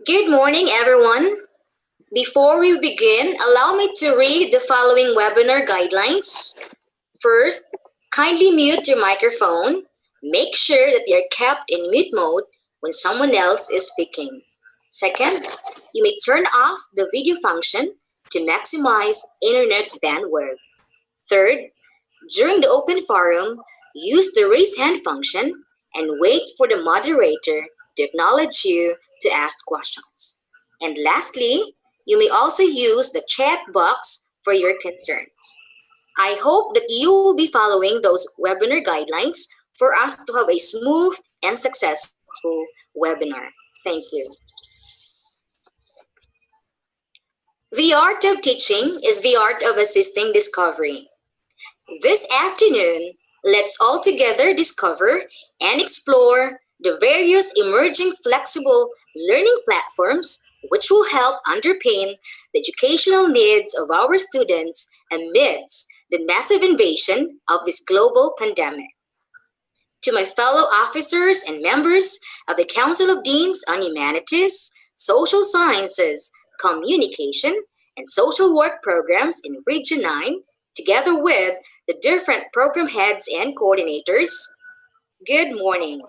Good morning, everyone. Before we begin, allow me to read the following webinar guidelines. First, kindly mute your microphone. Make sure that they are kept in mute mode when someone else is speaking. Second, you may turn off the video function to maximize internet bandwidth. Third, during the open forum, use the raise hand function and wait for the moderator to acknowledge you to ask questions. And lastly, you may also use the chat box for your concerns. I hope that you will be following those webinar guidelines for us to have a smooth and successful webinar. Thank you. The art of teaching is the art of assisting discovery. This afternoon, let's all together discover and explore the various emerging flexible learning platforms which will help underpin the educational needs of our students amidst the massive invasion of this global pandemic. To my fellow officers and members of the Council of Deans on Humanities, Social Sciences, Communication, and Social Work programs in Region 9, together with the different program heads and coordinators, good morning.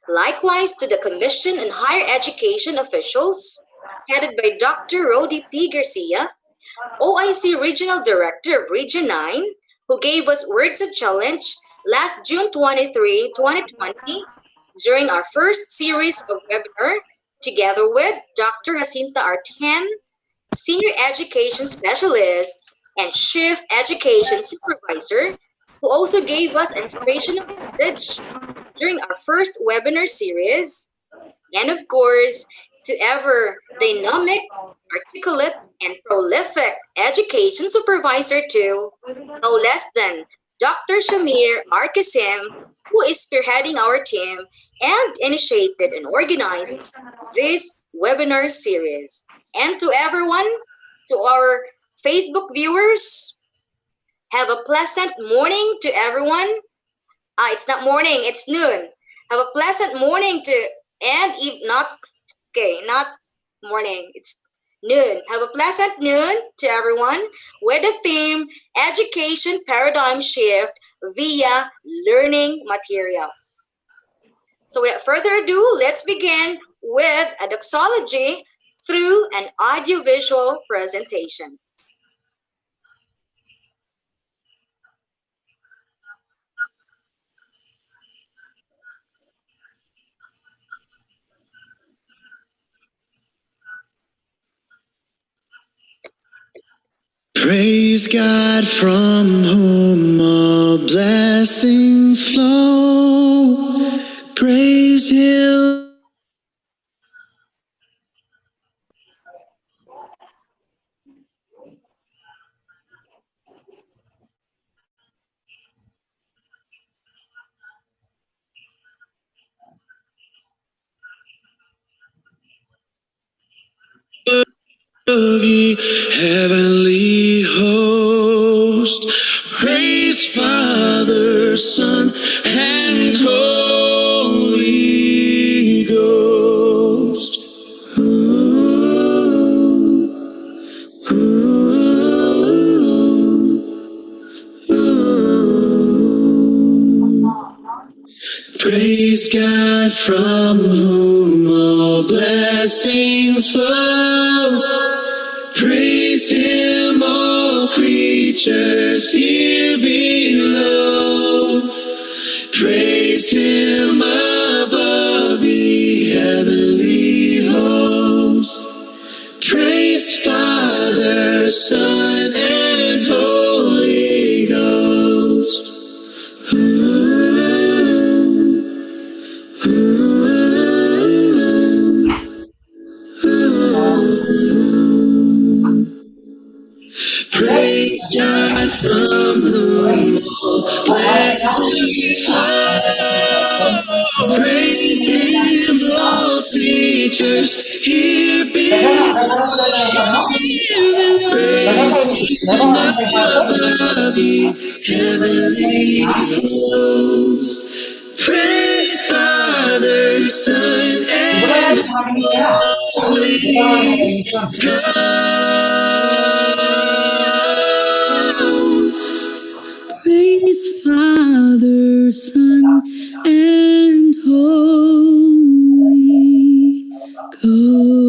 Likewise to the Commission on Higher Education officials, headed by Dr. Rodi P. Garcia, OIC Regional Director of Region 9, who gave us words of challenge last June 23, 2020, during our first series of webinar, together with Dr. Jacinta Artan, Senior Education Specialist and Chief Education Supervisor, who also gave us inspirational message during our first webinar series, and of course, to ever dynamic, articulate, and prolific education supervisor too, no less than Dr. Shamir Arkasim, who is spearheading our team and initiated and organized this webinar series. And to everyone, to our Facebook viewers, have a pleasant morning to everyone. It's not morning, it's noon. Have a pleasant morning to, and not morning, it's noon. Have a pleasant noon to everyone with the theme Education Paradigm Shift via Learning Materials. So without further ado, let's begin with a doxology through an audiovisual presentation. Praise God from whom all blessings flow. Praise Him. Of ye heavenly host, praise Father, Son, and Holy Ghost. Praise God from whom all blessings flow. Praise Him, all creatures here below. Praise Him above, ye heavenly hosts. Praise Father, Son, and Holy Ghost. Praise God from whom all blessings flow. Praise Him, all creatures here below. Praise Him above, ye heavenly hosts. Praise Father, Son, and Holy Ghost. Praise Father, Son, and Holy Ghost.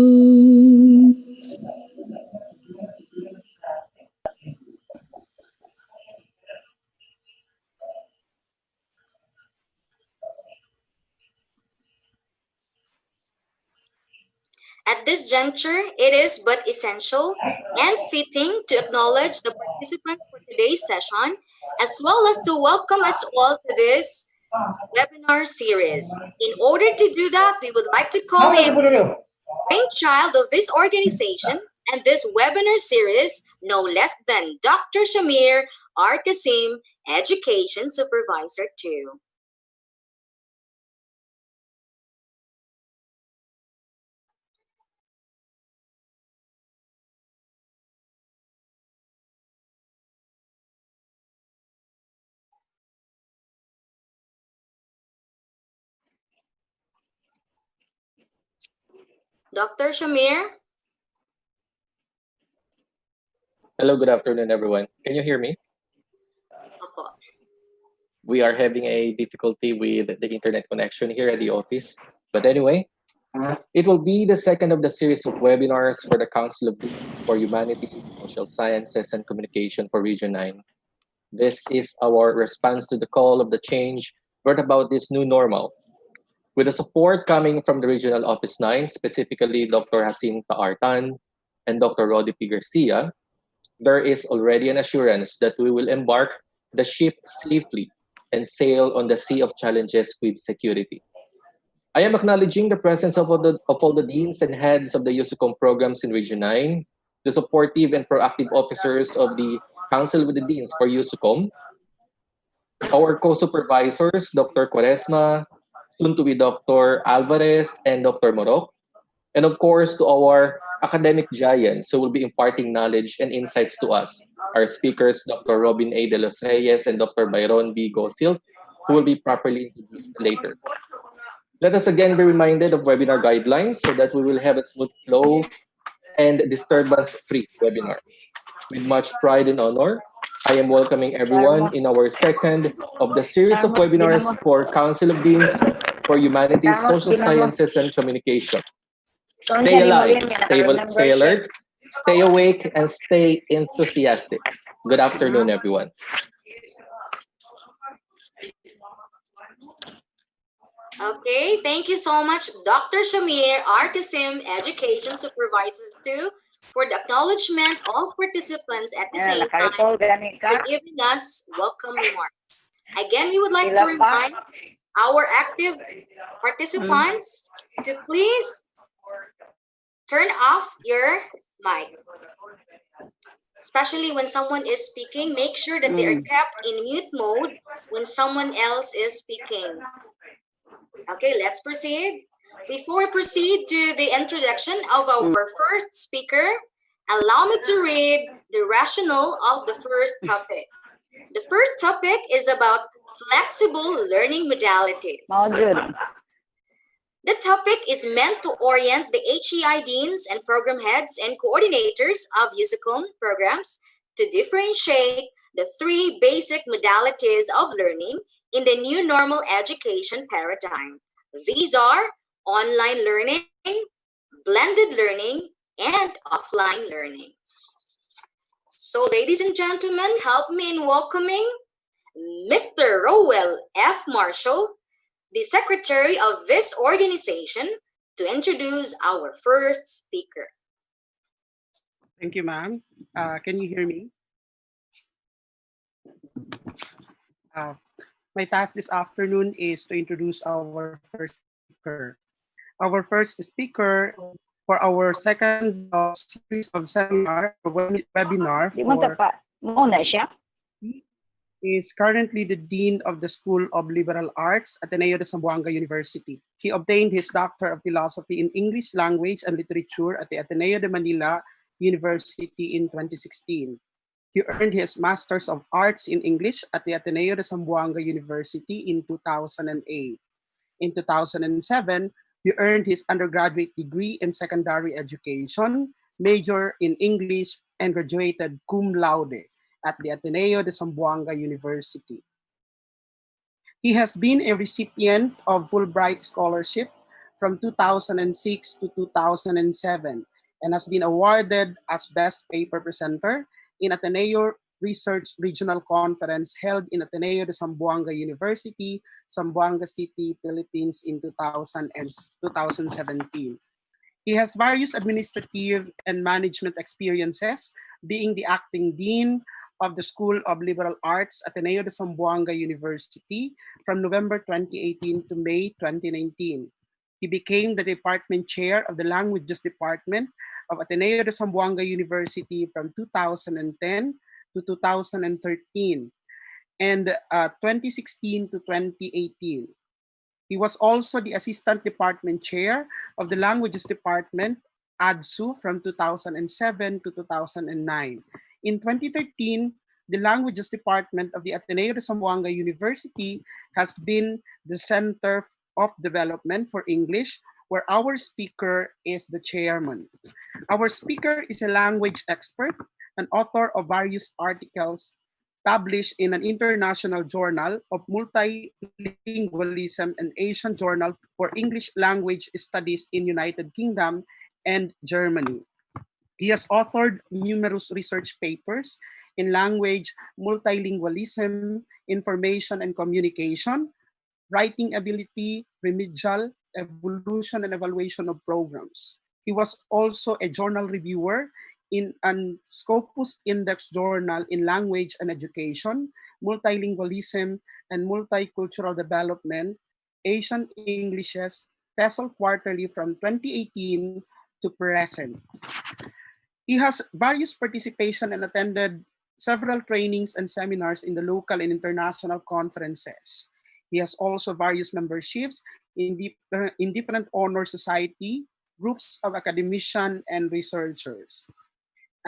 At this juncture, it is but essential and fitting to acknowledge the participants for today's session, as well as to welcome us all to this webinar series. In order to do that, we would like to call in the brainchild of this organization and this webinar series, no less than Dr. Shamir R. Kasim, Education Supervisor 2. Dr. Shamir? Hello, good afternoon, everyone. Can you hear me? Opo. We are having a difficulty with the internet connection here at the office. But anyway, it will be the second of the series of webinars for the Council of Deans for Humanities, Social Sciences, and Communication for Region 9. This is our response to the call of the change brought about this new normal. With the support coming from the Regional Office 9, specifically Dr. Jacinta Artan and Dr. Rodi P. Garcia, there is already an assurance that we will embark the ship safely and sail on the sea of challenges with security. I am acknowledging the presence of all the deans and heads of the USUCOM programs in Region 9, the supportive and proactive officers of the Council with the Deans for USUCOM, our co-supervisors, Dr. Quaresma, soon to be Dr. Alvarez and Dr. Morok, and of course to our academic giants who will be imparting knowledge and insights to us. Our speakers, Dr. Robin A. De Los Reyes and Dr. Byron B. Gosil, who will be properly introduced later. Let us again be reminded of webinar guidelines so that we will have a smooth flow and disturbance-free webinar. With much pride and honor, I am welcoming everyone in our second of the series of webinars for Council of Deans for Humanities, Social Sciences, and Communication. Stay alive, stay alert, stay awake, and stay enthusiastic. Good afternoon, everyone. Okay, thank you so much, Dr. Shamir R. Kasim, Education Supervisor 2, for the acknowledgement of participants at the same time for giving us welcome remarks. Again, we would like to remind our active participants to please turn off your mic. Especially when someone is speaking, make sure that they are kept in mute mode when someone else is speaking. Okay, let's proceed. Before we proceed to the introduction of our first speaker, allow me to read the rationale of the first topic. The first topic is about flexible learning modalities. The topic is meant to orient the HEI deans and program heads and coordinators of USUCOM programs to differentiate the three basic modalities of learning in the new normal education paradigm. These are online learning, blended learning, and offline learning. So, ladies and gentlemen, help me in welcoming Mr. Rowell F. Marshall, the secretary of this organization, to introduce our first speaker. Thank you, ma'am. Can you hear me? My task this afternoon is to introduce our first speaker. Our first speaker for our second series of seminar webinar is currently the Dean of the School of Liberal Arts at Ateneo de Zamboanga University. He obtained his Doctor of Philosophy in English Language and Literature at the Ateneo de Manila University in 2016. He earned his Master's of Arts in English at the Ateneo de Zamboanga University in 2008. In 2007, he earned his undergraduate degree in secondary education, major in English, and graduated cum laude at the Ateneo de Zamboanga University. He has been a recipient of Fulbright Scholarship from 2006 to 2007 and has been awarded as Best Paper Presenter in Ateneo Research Regional Conference held in Ateneo de Zamboanga University, Zamboanga City, Philippines in 2017. He has various administrative and management experiences, being the acting dean of the School of Liberal Arts at Ateneo de Zamboanga University from November 2018 to May 2019. He became the department chair of the Languages Department of Ateneo de Zamboanga University from 2010 to 2013 and 2016 to 2018. He was also the Assistant Department Chair of the Languages Department, ADSU, from 2007 to 2009. In 2013, the Languages Department of the Ateneo de Zamboanga University has been the Center of Development for English, where our speaker is the chairman. Our speaker is a language expert, an author of various articles published in an international journal of multilingualism and Asian Journal for English Language Studies in United Kingdom and Germany. He has authored numerous research papers in language, multilingualism, information and communication, writing ability, remedial, evolution and evaluation of programs. He was also a journal reviewer in an Scopus Index journal in language and education, multilingualism and multicultural development, Asian Englishes, TESOL Quarterly from 2018 to present. He has various participation and attended several trainings and seminars in the local and international conferences. He has also various memberships in different honor society, groups of academicians and researchers.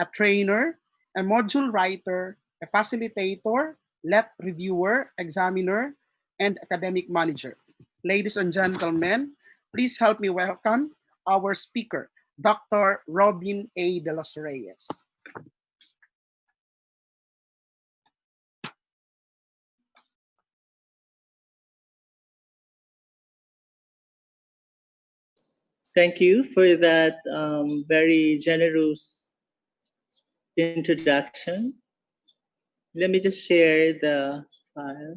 A trainer, a module writer, a facilitator, LET reviewer, examiner, and academic manager. Ladies and gentlemen, please help me welcome our speaker, Dr. Robin A. de los Reyes. Thank you for that very generous introduction. Let me just share the file.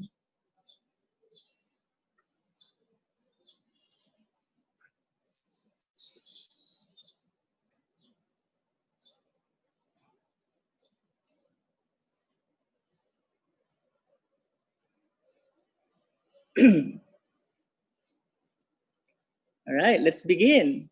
All right, let's begin.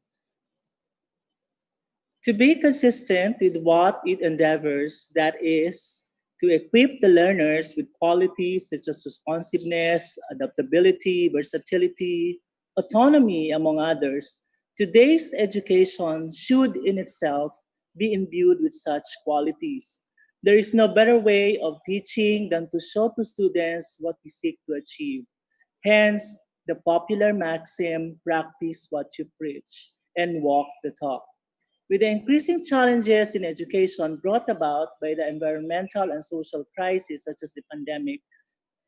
To be consistent with what it endeavors, that is, to equip the learners with qualities such as responsiveness, adaptability, versatility, autonomy, among others, today's education should in itself be imbued with such qualities. There is no better way of teaching than to show to students what we seek to achieve. Hence, the popular maxim, practice what you preach and walk the talk. With the increasing challenges in education brought about by the environmental and social crisis such as the pandemic,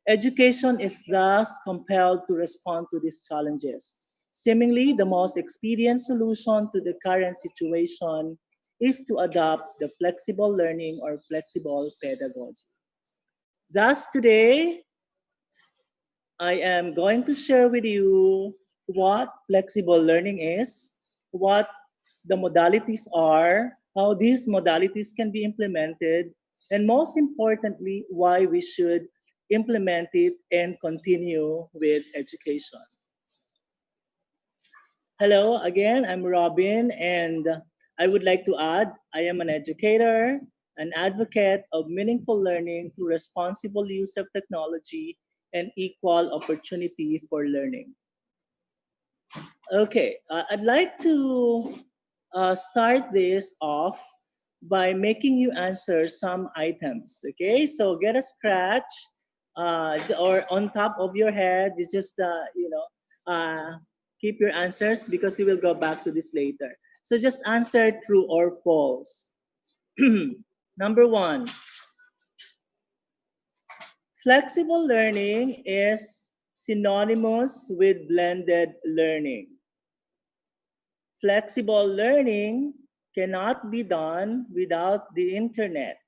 education is thus compelled to respond to these challenges. Seemingly, the most expedient solution to the current situation is to adopt the flexible learning or flexible pedagogy. Thus, today, I am going to share with you what flexible learning is, what the modalities are, how these modalities can be implemented, and most importantly, why we should implement it and continue with education. Hello, again, I'm Robin, and I would like to add I am an educator, an advocate of meaningful learning through responsible use of technology and equal opportunity for learning. Okay, I'd like to start this off by making you answer some items. Okay, so get a scratch or on top of your head. You just keep your answers because we will go back to this later. So just answer true or false. Number one, flexible learning is synonymous with blended learning. Flexible learning cannot be done without the internet.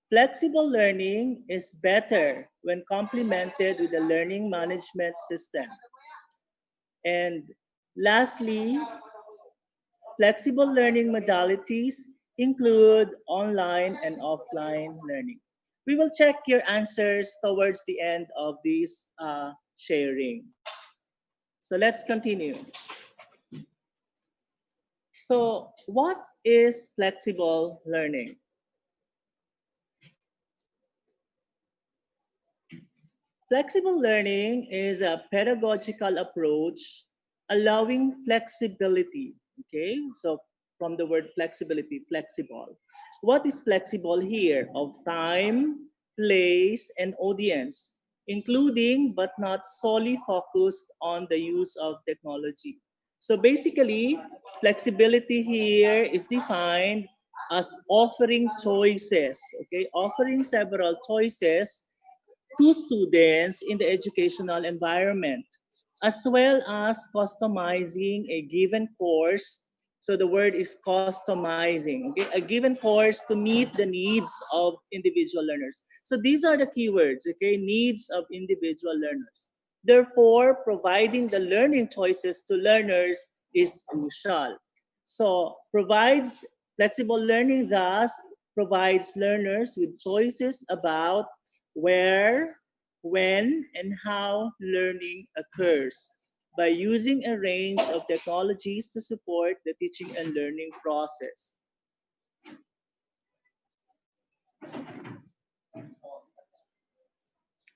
Flexible learning is better when complemented with a learning management system. And lastly, flexible learning modalities include online and offline learning. We will check your answers towards the end of this sharing. So let's continue. So, what is flexible learning? Flexible learning is a pedagogical approach allowing flexibility. Okay, so from the word flexibility, flexible. What is flexible here? Of time, place, and audience, including but not solely focused on the use of technology. So basically, flexibility here is defined as offering choices, okay, offering several choices to students in the educational environment, as well as customizing a given course. So the word is customizing, okay? A given course to meet the needs of individual learners. So these are the keywords, okay? Needs of individual learners. Therefore, providing the learning choices to learners is crucial. So provides flexible learning thus provides learners with choices about where, when, and how learning occurs by using a range of technologies to support the teaching and learning process.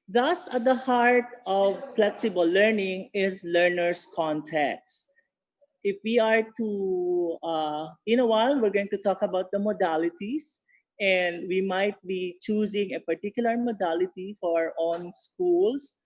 Thus, at the heart of flexible learning is learner's context. If we are to, in a while, we're going to talk about the modalities, and we might be choosing a particular modality for our own schools.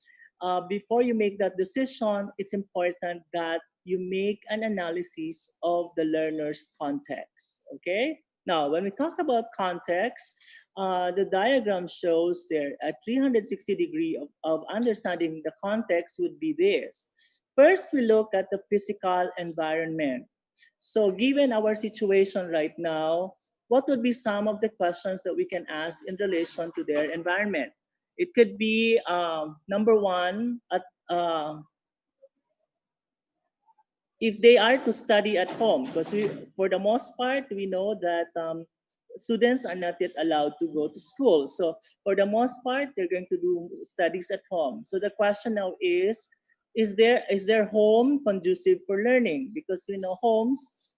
Before you make that decision, it's important that you make an analysis of the learner's context. Okay? Now, when we talk about context, the diagram shows there a 360 degree of understanding the context would be this. First, we look at the physical environment. So given our situation right now, what would be some of the questions that we can ask in relation to their environment? It could be number one, if they are to study at home, because for the most part, we know that students are not yet allowed to go to school. So for the most part, they're going to do studies at home. So the question now is their home conducive for learning? Because we know homes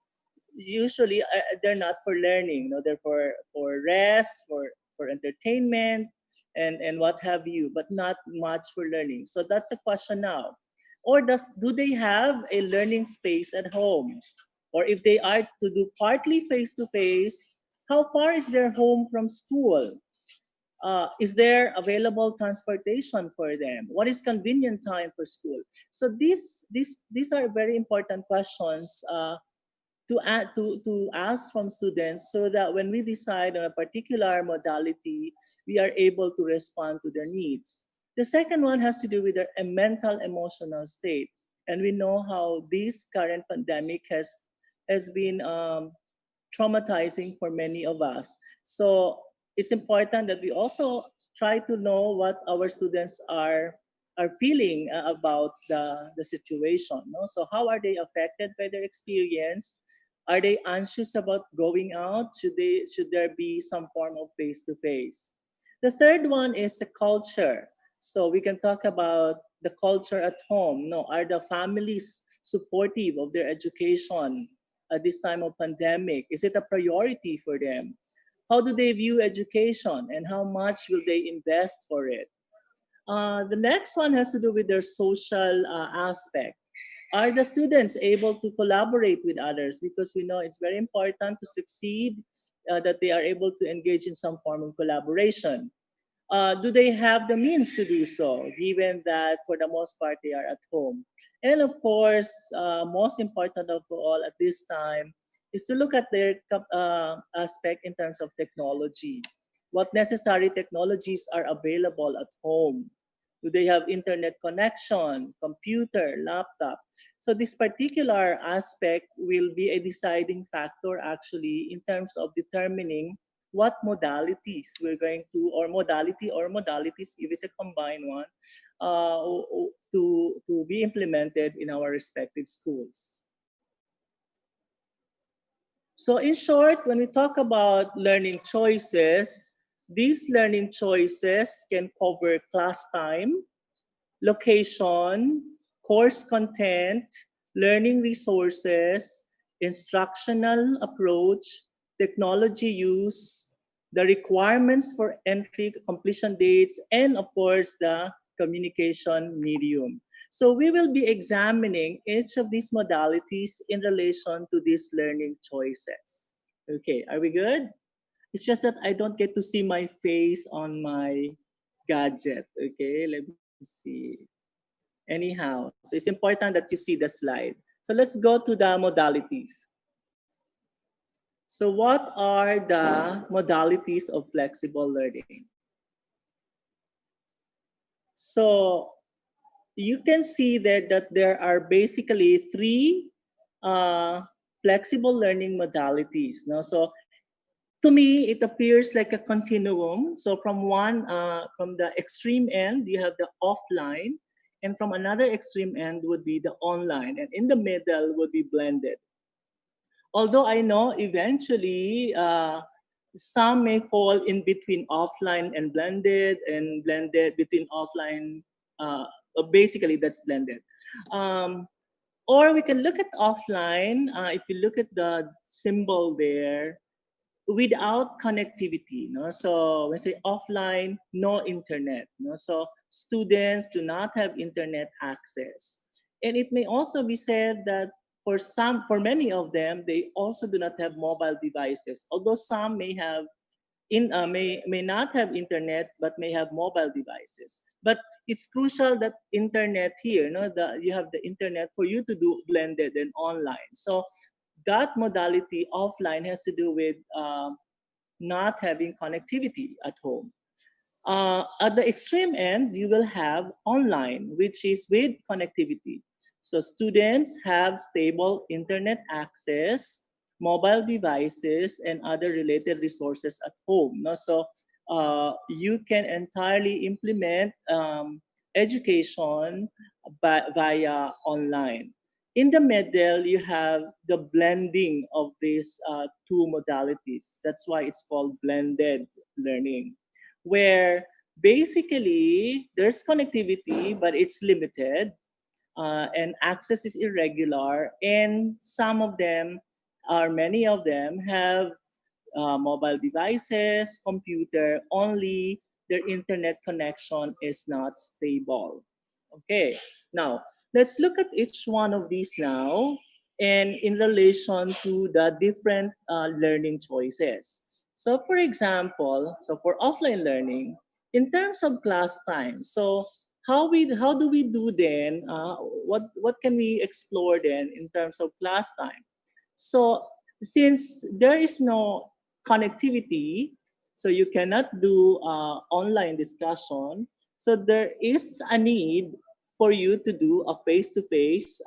usually they're not for learning. No, they're for rest, for entertainment, and what have you, but not much for learning. So that's the question now. Or do they have a learning space at home? Or if they are to do partly face to face, how far is their home from school? Is there available transportation for them? What is convenient time for school? So these are very important questions to ask from students, so that when we decide on a particular modality, we are able to respond to their needs. The second one has to do with their mental emotional state, and we know how this current pandemic has been traumatizing for many of us. So it's important that we also try to know what our students are feeling about the situation. No? So how are they affected by their experience? Are they anxious about going out? Should there be some form of face to face? The third one is the culture. So we can talk about the culture at home. No, are the families supportive of their education at this time of pandemic? Is it a priority for them? How do they view education, and how much will they invest for it? The next one has to do with their social aspect. Are the students able to collaborate with others? Because we know it's very important to succeed that they are able to engage in some form of collaboration. Do they have the means to do so, given that for the most part they are at home? And of course, most important of all at this time is to look at their aspect in terms of technology. What necessary technologies are available at home? Do they have internet connection, computer, laptop? So this particular aspect will be a deciding factor actually in terms of determining what modalities we're going to, or modality or modalities if it's a combined one, to be implemented in our respective schools. So in short, when we talk about learning choices, these learning choices can cover class time, location, course content, learning resources, instructional approach, technology use, the requirements for entry, completion dates, and of course the communication medium. So we will be examining each of these modalities in relation to these learning choices. Okay, are we good? It's just that I don't get to see my face on my gadget. Okay, let me see. Anyhow, so it's important that you see the slide. So let's go to the modalities. So what are the modalities of flexible learning? So you can see there that there are basically three flexible learning modalities. No? So to me, it appears like a continuum. So from the extreme end, you have the offline, and from another extreme end would be the online, and in the middle would be blended. Although I know eventually some may fall in between offline and blended between offline. Basically, that's blended. Um, or we can look at offline. If you look at the symbol there, without connectivity. No? So when I say offline, no internet. No? So students do not have internet access. And it may also be said that for many of them, they also do not have mobile devices. Although some may not have internet, but may have mobile devices. But it's crucial that internet here, you have the internet for you to do blended and online. So that modality offline has to do with not having connectivity at home. At the extreme end, you will have online, which is with connectivity. So students have stable internet access, mobile devices, and other related resources at home. No? So you can entirely implement education via online. In the middle, you have the blending of these two modalities. That's why it's called blended learning, where basically there's connectivity, but it's limited, and access is irregular, and many of them have mobile devices, computer, only their internet connection is not stable. Okay, now let's look at each one of these now and in relation to the different learning choices. So for example, for offline learning, in terms of class time, so how do we do then? What can we explore then in terms of class time? So since there is no connectivity, so you cannot do online discussion. So there is a need for you to do a face-to-face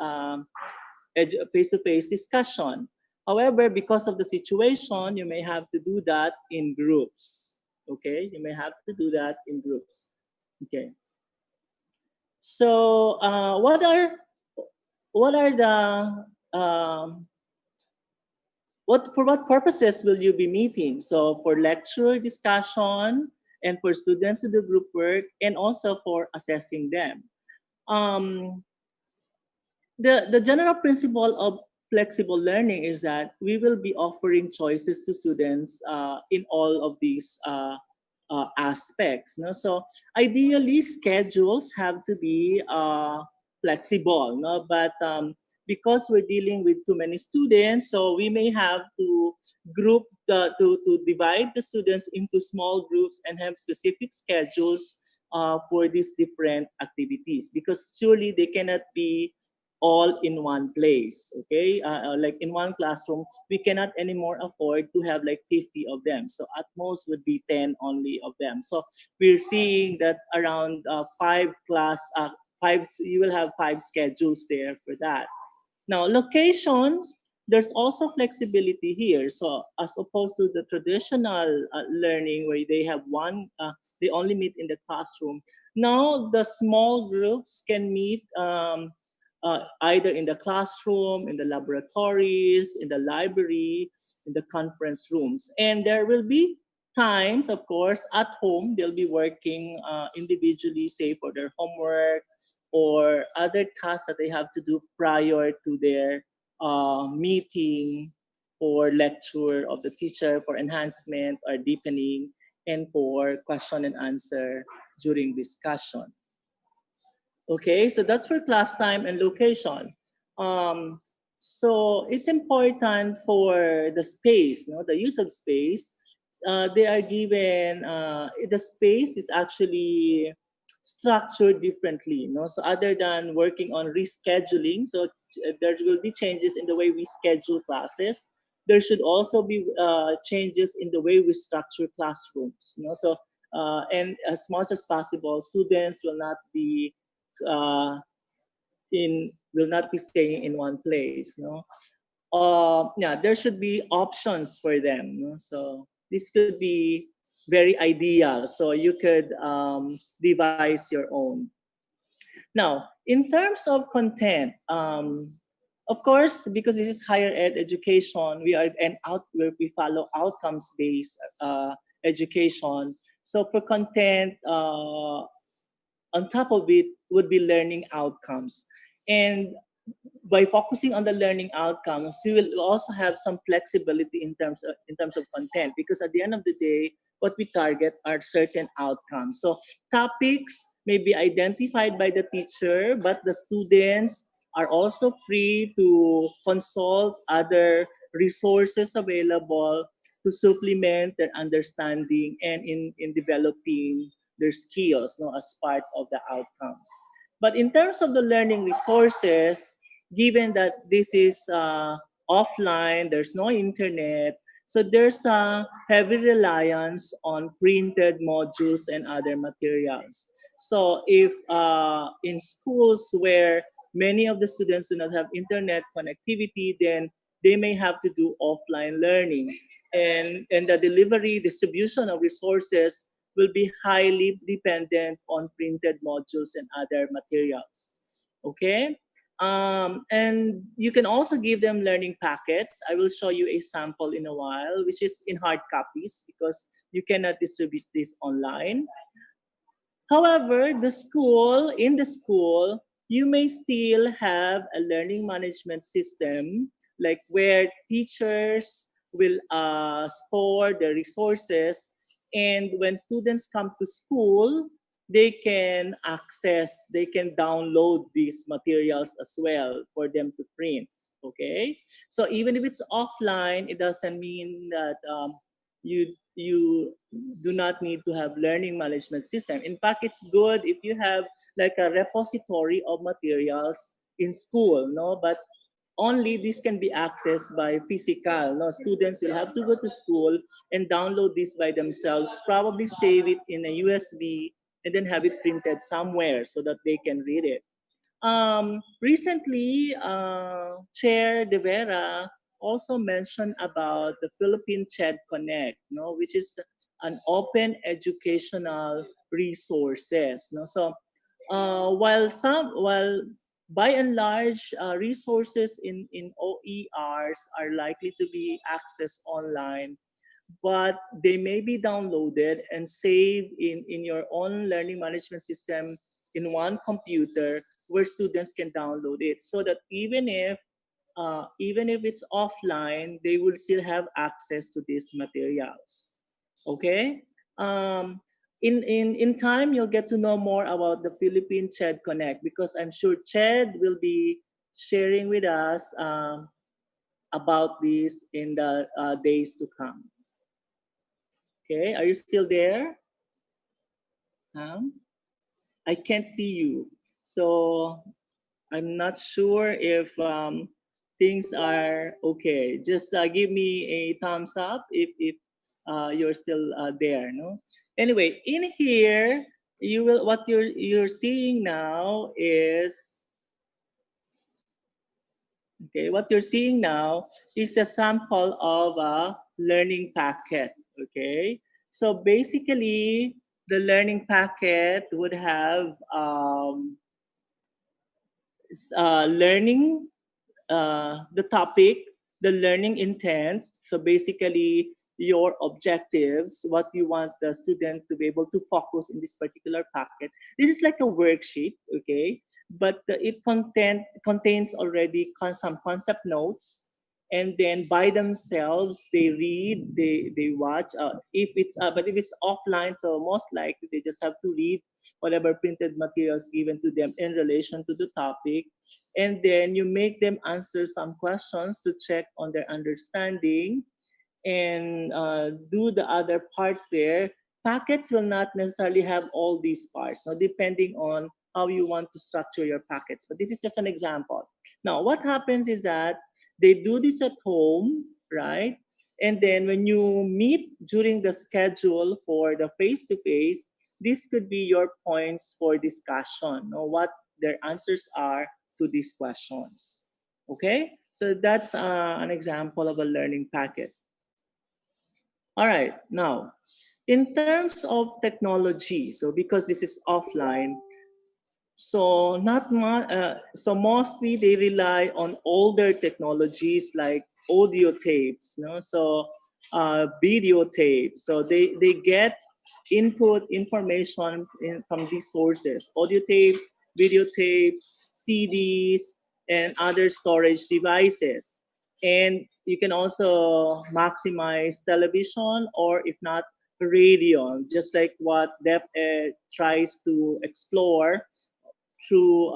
discussion. However, because of the situation, you may have to do that in groups. Okay, you may have to do that in groups. Okay. So what are the for what purposes will you be meeting? So for lecture discussion and for students to do group work and also for assessing them. The general principle of flexible learning is that we will be offering choices to students in all of these aspects. No? So ideally, schedules have to be flexible, no? But because we're dealing with too many students, so we may have to to divide the students into small groups and have specific schedules for these different activities, because surely they cannot be all in one place. Okay, like in one classroom we cannot anymore afford to have like 50 of them, so at most would be 10 only of them. So we're seeing that around five, you will have five schedules there for that. Now, location, there's also flexibility here. So, as opposed to the traditional learning where they have they only meet in the classroom. Now, the small groups can meet either in the classroom, in the laboratories, in the library, in the conference rooms. And there will be times, of course, at home, they'll be working individually, say for their homework or other tasks that they have to do prior to their meeting or lecture of the teacher for enhancement or deepening, and for question and answer during discussion. Okay, so that's for class time and location. Um, so it's important for the space, the use of space. They are given, the space is actually structured differently. So other than working on rescheduling, so there will be changes in the way we schedule classes. There should also be changes in the way we structure classrooms. So and as much as possible, students uh, will not be staying in one place. Yeah, there should be options for them. So this could be very ideal. So you could devise your own. Now, in terms of content, of course, because this is higher ed education, we follow outcomes based education. So for content, on top of it would be learning outcomes. And by focusing on the learning outcomes, we will also have some flexibility in terms of content, because at the end of the day, what we target are certain outcomes. So topics may be identified by the teacher, but the students are also free to consult other resources available to supplement their understanding and in developing their skills, as part of the outcomes. But in terms of the learning resources, given that this is offline, there's no internet, so there's a heavy reliance on printed modules and other materials. So if in schools where many of the students do not have internet connectivity, then they may have to do offline learning. And the delivery, distribution of resources will be highly dependent on printed modules and other materials. Okay? And you can also give them learning packets. I will show you a sample in a while, which is in hard copies because you cannot distribute this online. However, in the school, you may still have a learning management system, like where teachers will store the resources, and when students come to school, they can download these materials as well for them to print. Okay, so even if it's offline, it doesn't mean that you do not need to have learning management system. In fact, it's good if you have like a repository of materials in school, but only this can be accessed by physical. Students will have to go to school and download this by themselves, probably save it in a USB, and then have it printed somewhere so that they can read it. Recently, Chair De Vera also mentioned about the Philippine CHED Connect, which is an open educational resources. So, while by and large resources in OERs are likely to be accessed online, but they may be downloaded and saved in your own learning management system in one computer where students can download it, so that even if it's offline, they will still have access to these materials. Okay. In time, you'll get to know more about the Philippine CHED Connect, because I'm sure CHED will be sharing with us about this in the days to come. Okay, are you still there? I can't see you. So I'm not sure if things are okay. Just give me a thumbs up if you're still there. No. Anyway, in here you will what you're seeing now is okay. What you're seeing now is a sample of a learning packet. Okay. So basically, the learning packet would have learning the topic, the learning intent. So basically, your objectives, what you want the student to be able to focus in this particular packet. This is like a worksheet, okay? But it contains already some concept notes, and then by themselves they read, they watch. If it's but if it's offline, so most likely they just have to read whatever printed materials given to them in relation to the topic, and then you make them answer some questions to check on their understanding and do the other parts there. Packets will not necessarily have all these parts, now depending on how you want to structure your packets. But this is just an example. Now, what happens is that they do this at home, right? And then when you meet during the schedule for the face-to-face, this could be your points for discussion, or what their answers are to these questions. Okay, so that's an example of a learning packet. All right, now in terms of technology, so because this is offline, so so mostly they rely on older technologies like audio tapes, no? So videotapes. So they get input information from these sources: audio tapes, videotapes, CDs, and other storage devices. And you can also maximize television, or if not, radio, just like what DepEd tries to explore through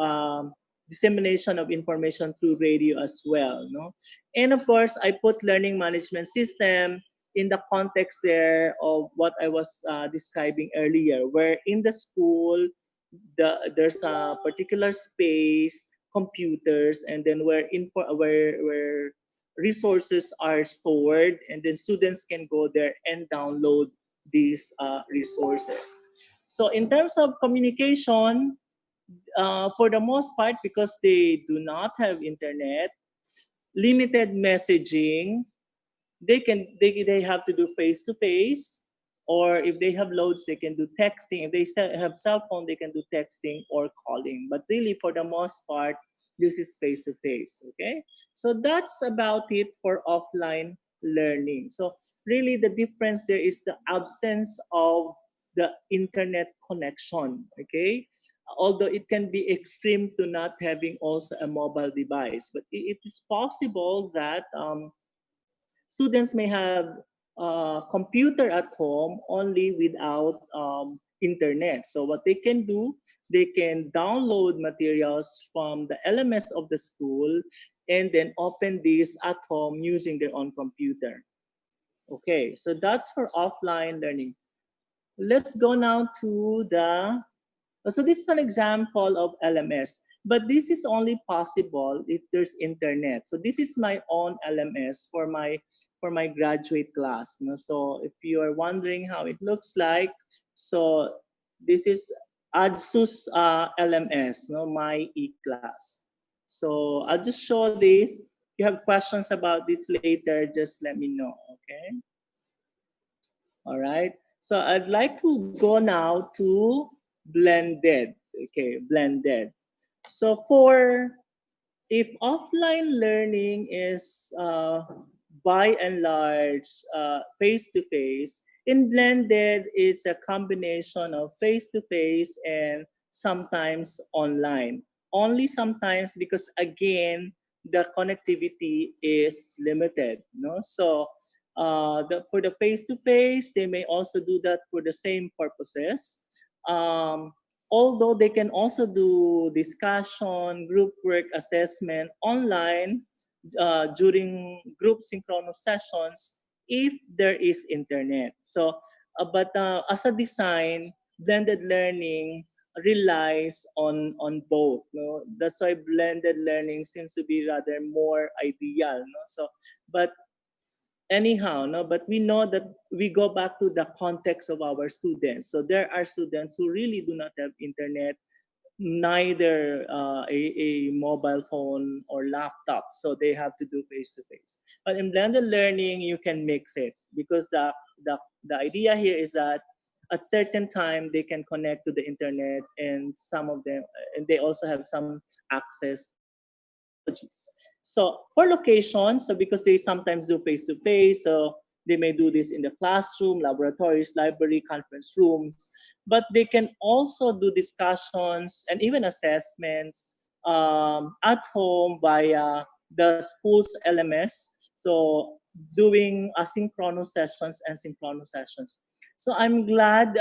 dissemination of information through radio as well. No? And of course, I put learning management system in the context there of what I was describing earlier, where in the school, there's a particular space, computers, and then where resources are stored, and then students can go there and download these resources. So in terms of communication, for the most part, because they do not have internet, limited messaging, they have to do face to face, or if they have loads, they can do texting. If they have cell phone, they can do texting or calling. But really, for the most part, this is face to face. Okay, so that's about it for offline learning. So really, the difference there is the absence of the internet connection. Okay, although it can be extreme to not having also a mobile device, but it is possible that students may have a computer at home only without internet. So what they can do, they can download materials from the LMS of the school and then open this at home using their own computer. Okay, so that's for offline learning. Let's go now to so this is an example of LMS, but this is only possible if there's internet. So this is my own LMS for my graduate class. No? So if you are wondering how it looks like, so this is ADSUS LMS, no, my e-class. So I'll just show this. If you have questions about this later, just let me know, okay? All right. So I'd like to go now to blended. Okay, blended. So if offline learning is by and large face to face, in blended is a combination of face to face and sometimes online. Only sometimes, because again the connectivity is limited. No, so for the face to face, they may also do that for the same purposes. although they can also do discussion, group work assessment online during group synchronous sessions if there is internet. So, but as a design, blended learning relies on both. No, that's why blended learning seems to be rather more ideal. No, so but anyhow, no, but we know that we go back to the context of our students. So there are students who really do not have internet, neither a mobile phone or laptop, so they have to do face to face. But in blended learning, you can mix it because the idea here is that at certain time they can connect to the internet, and some of them, and they also have some access to technologies. So for location, so because they sometimes do face to face, so they may do this in the classroom, laboratories, library, conference rooms, but they can also do discussions and even assessments at home via the school's LMS. So doing asynchronous sessions and synchronous sessions. So I'm glad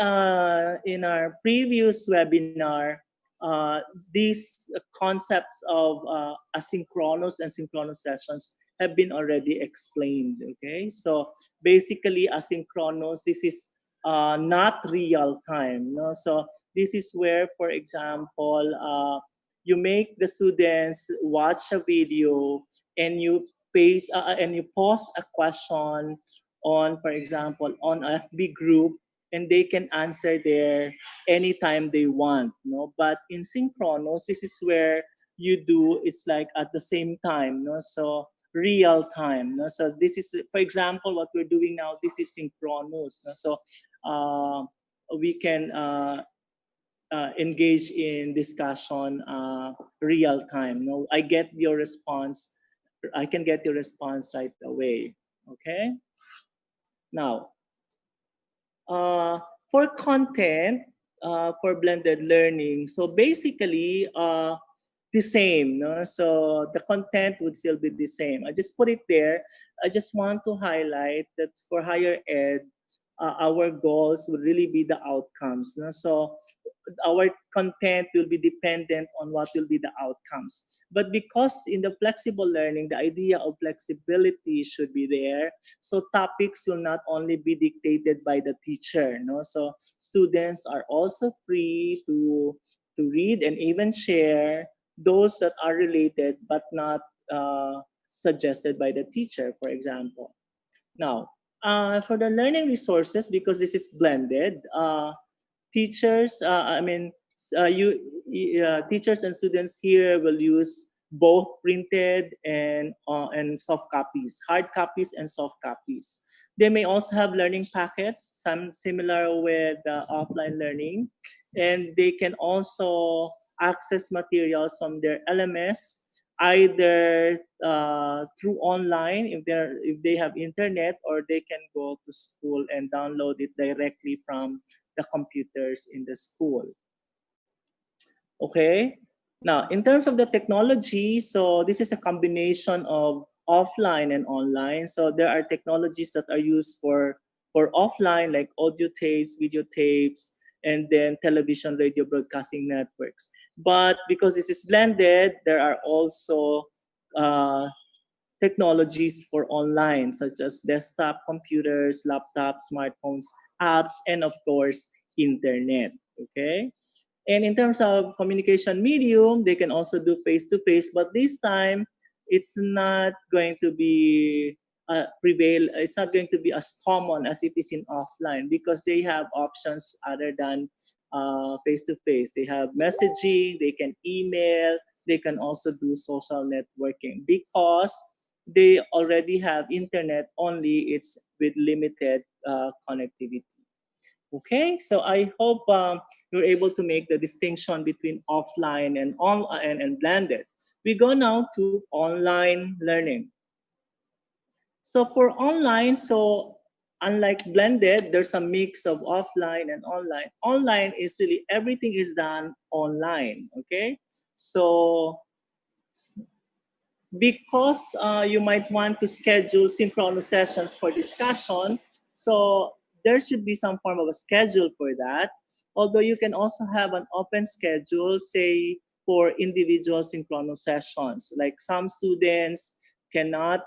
in our previous webinar, uh, these concepts of asynchronous and synchronous sessions have been already explained. Okay, so basically asynchronous, this is not real time. No? So this is where, for example, you make the students watch a video and you and you pose a question on, for example, on a FB group, and they can answer there anytime they want. No, but in synchronous, this is where you do it's like at the same time. No, so real time. No, so this is, for example, what we're doing now. This is synchronous. No, so uh, we can engage in discussion real time. No, I get your response. I can get your response right away. Okay. Now, for content, for blended learning, so basically the same. No? So the content would still be the same. I just put it there. I just want to highlight that for higher ed, our goals would really be the outcomes. No? So our content will be dependent on what will be the outcomes. But because in the flexible learning, the idea of flexibility should be there. So topics will not only be dictated by the teacher. No? So students are also free to read and even share those that are related but not suggested by the teacher, for example. Now, for the learning resources, because this is blended, teachers, teachers and students here will use both printed and soft copies, hard copies and soft copies. They may also have learning packets, some similar with offline learning, and they can also access materials from their LMS either through online if they have internet, or they can go to school and download it directly from the computers in the school. Okay. Now, in terms of the technology, so this is a combination of offline and online. So there are technologies that are used for offline, like audio tapes, video tapes, and then television, radio broadcasting networks. But because this is blended, there are also technologies for online, such as desktop computers, laptops, smartphones, apps, and of course, internet. Okay. And in terms of communication medium, they can also do face-to-face, but this time it's not going to be prevail. It's not going to be as common as it is in offline, because they have options other than face-to-face. They have messaging, they can email, they can also do social networking, because they already have internet, only it's with limited connectivity. Okay, so I hope you're able to make the distinction between offline and and blended. We go now to online learning. So for online, so unlike blended, there's a mix of offline and online. Online is really everything is done online. Okay, so because you might want to schedule synchronous sessions for discussion, so there should be some form of a schedule for that. Although you can also have an open schedule, say for individual synchronous sessions. Like some students cannot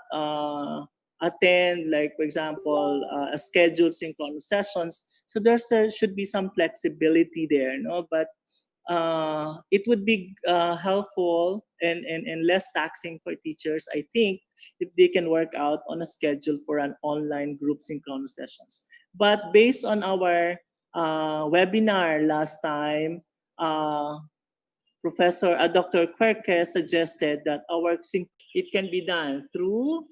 attend, like for example, a scheduled synchronous sessions. So there should be some flexibility there, no? But it would be helpful and less taxing for teachers, I think, if they can work out on a schedule for an online group synchronous sessions. But based on our webinar last time, Dr. Querke suggested that it can be done through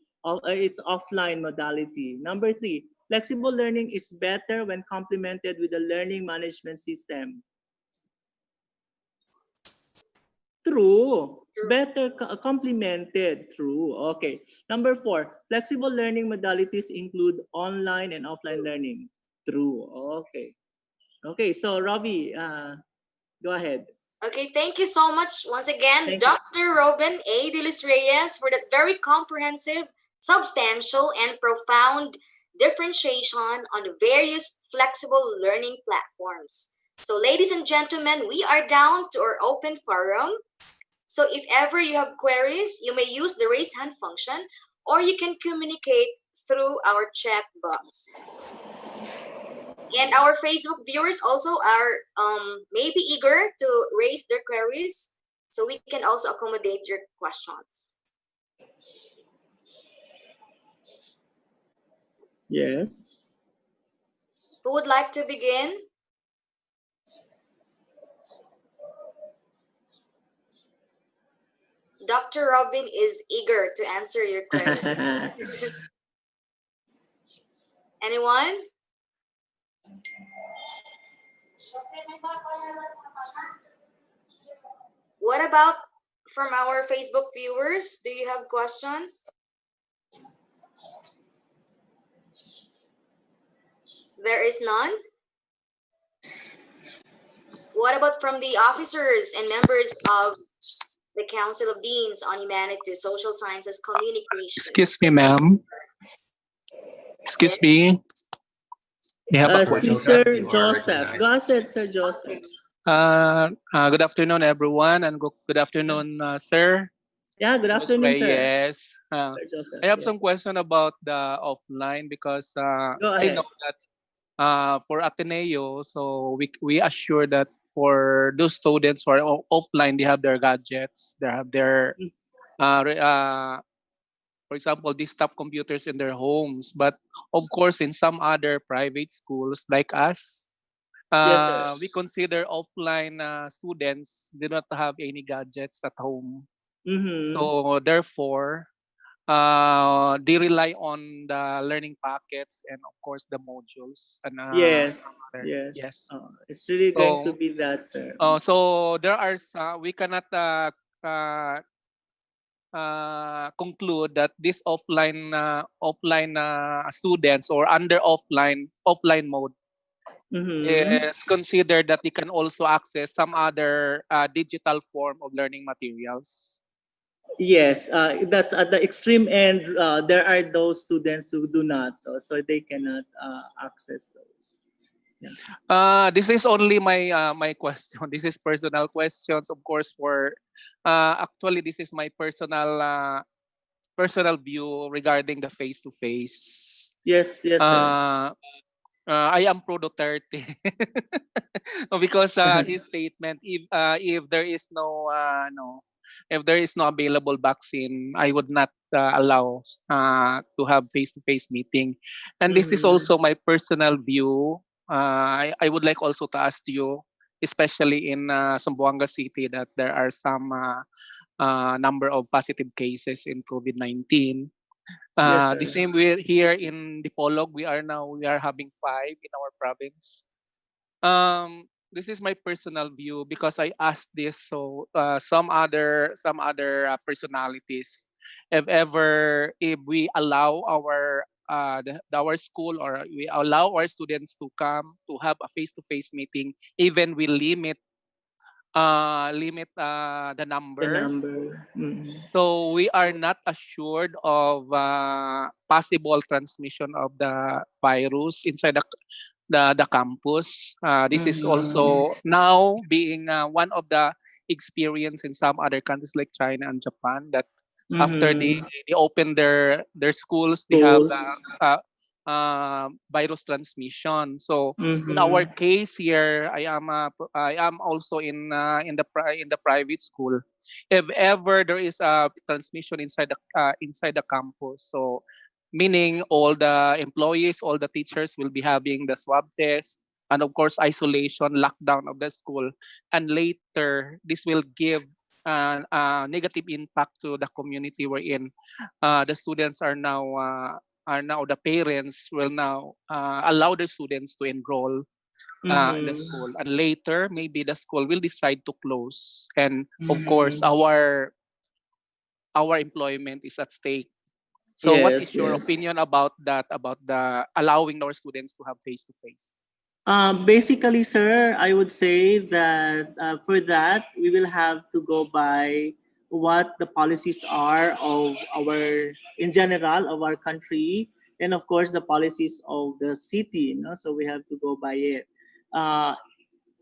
its offline modality. Number 3, flexible learning is better when complemented with a learning management system. True. Better complemented. True. Okay. Number 4, flexible learning modalities include online and offline learning. True. Okay. Okay. So Ravi, go ahead. Okay, thank you so much once again, Thank you. Dr. Robin A. De Los Reyes, for that very comprehensive, substantial, and profound differentiation on the various flexible learning platforms. So, ladies and gentlemen, we are down to our open forum. So, if ever you have queries, you may use the raise hand function, or you can communicate through our chat box. And our Facebook viewers also are maybe eager to raise their queries, so we can also accommodate your questions. Yes. Who would like to begin? Dr. Robin is eager to answer your query. Anyone? What about from our Facebook viewers? Do you have questions? There is none? What about from the officers and members of the Council of Deans on Humanities, Social Sciences, Communication? Excuse me, ma'am. Excuse me. We have a question. Sir Joseph. Go ahead, Sir Joseph. Good afternoon, everyone, and good afternoon, sir. Yeah, good afternoon, sir. Yes. Sir Joseph, I have some question about the offline because Go I ahead. know that for Ateneo, so we assure that for those students who are offline, they have their gadgets, they have their for example, desktop computers in their homes. But of course, in some other private schools like us, Yes, sir. we consider offline students do not have any gadgets at home. Mm-hmm. So therefore, they rely on the learning packets and of course the modules. And Yes. yes. It's really going to be that, sir. So there are we cannot conclude that this offline students or under offline mode is considered that they can also access some other digital form of learning materials. Yes, that's at the extreme end. There are those students who do not, so they cannot access those. This is only my question. This is personal questions, of course. For actually, this is my personal view regarding the face-to-face. Yes, sir. I am pro Duterte because his statement, if there is if there is no available vaccine, I would not allow to have face-to-face meeting. And this is also my personal view. I would like also to ask you, especially in Zamboanga City, that there are some number of positive cases in COVID-19. Yes, the sir. same way here in Dipolog, we are having 5 in our province. This is my personal view because I asked this. So some other personalities, if we allow our school, or we allow our students to come to have a face-to-face meeting, even we limit limit the The number. number. Mm. So we are not assured of possible transmission of the virus inside the campus. This is also now being one of the experience in some other countries like China and Japan, that after Mm-hmm. they open their schools, they have Schools. virus transmission. So in our Mm-hmm. case here, I am also in the private school. If ever there is a transmission inside the campus, so meaning all the employees, all the teachers will be having the swab test, and of course isolation, lockdown of the school, and later this will give a negative impact to the community wherein the students are now the parents will now allow the students to enroll in the Mm-hmm. school, and later maybe the school will decide to close, and of course Mm-hmm. our employment is at stake. So what Yes, is your yes. opinion about that, about the allowing our students to have face to face? Basically, sir, I would say that for that, we will have to go by what the policies are of our, in general, of our country, and of course, the policies of the city. You know, so we have to go by it. Uh,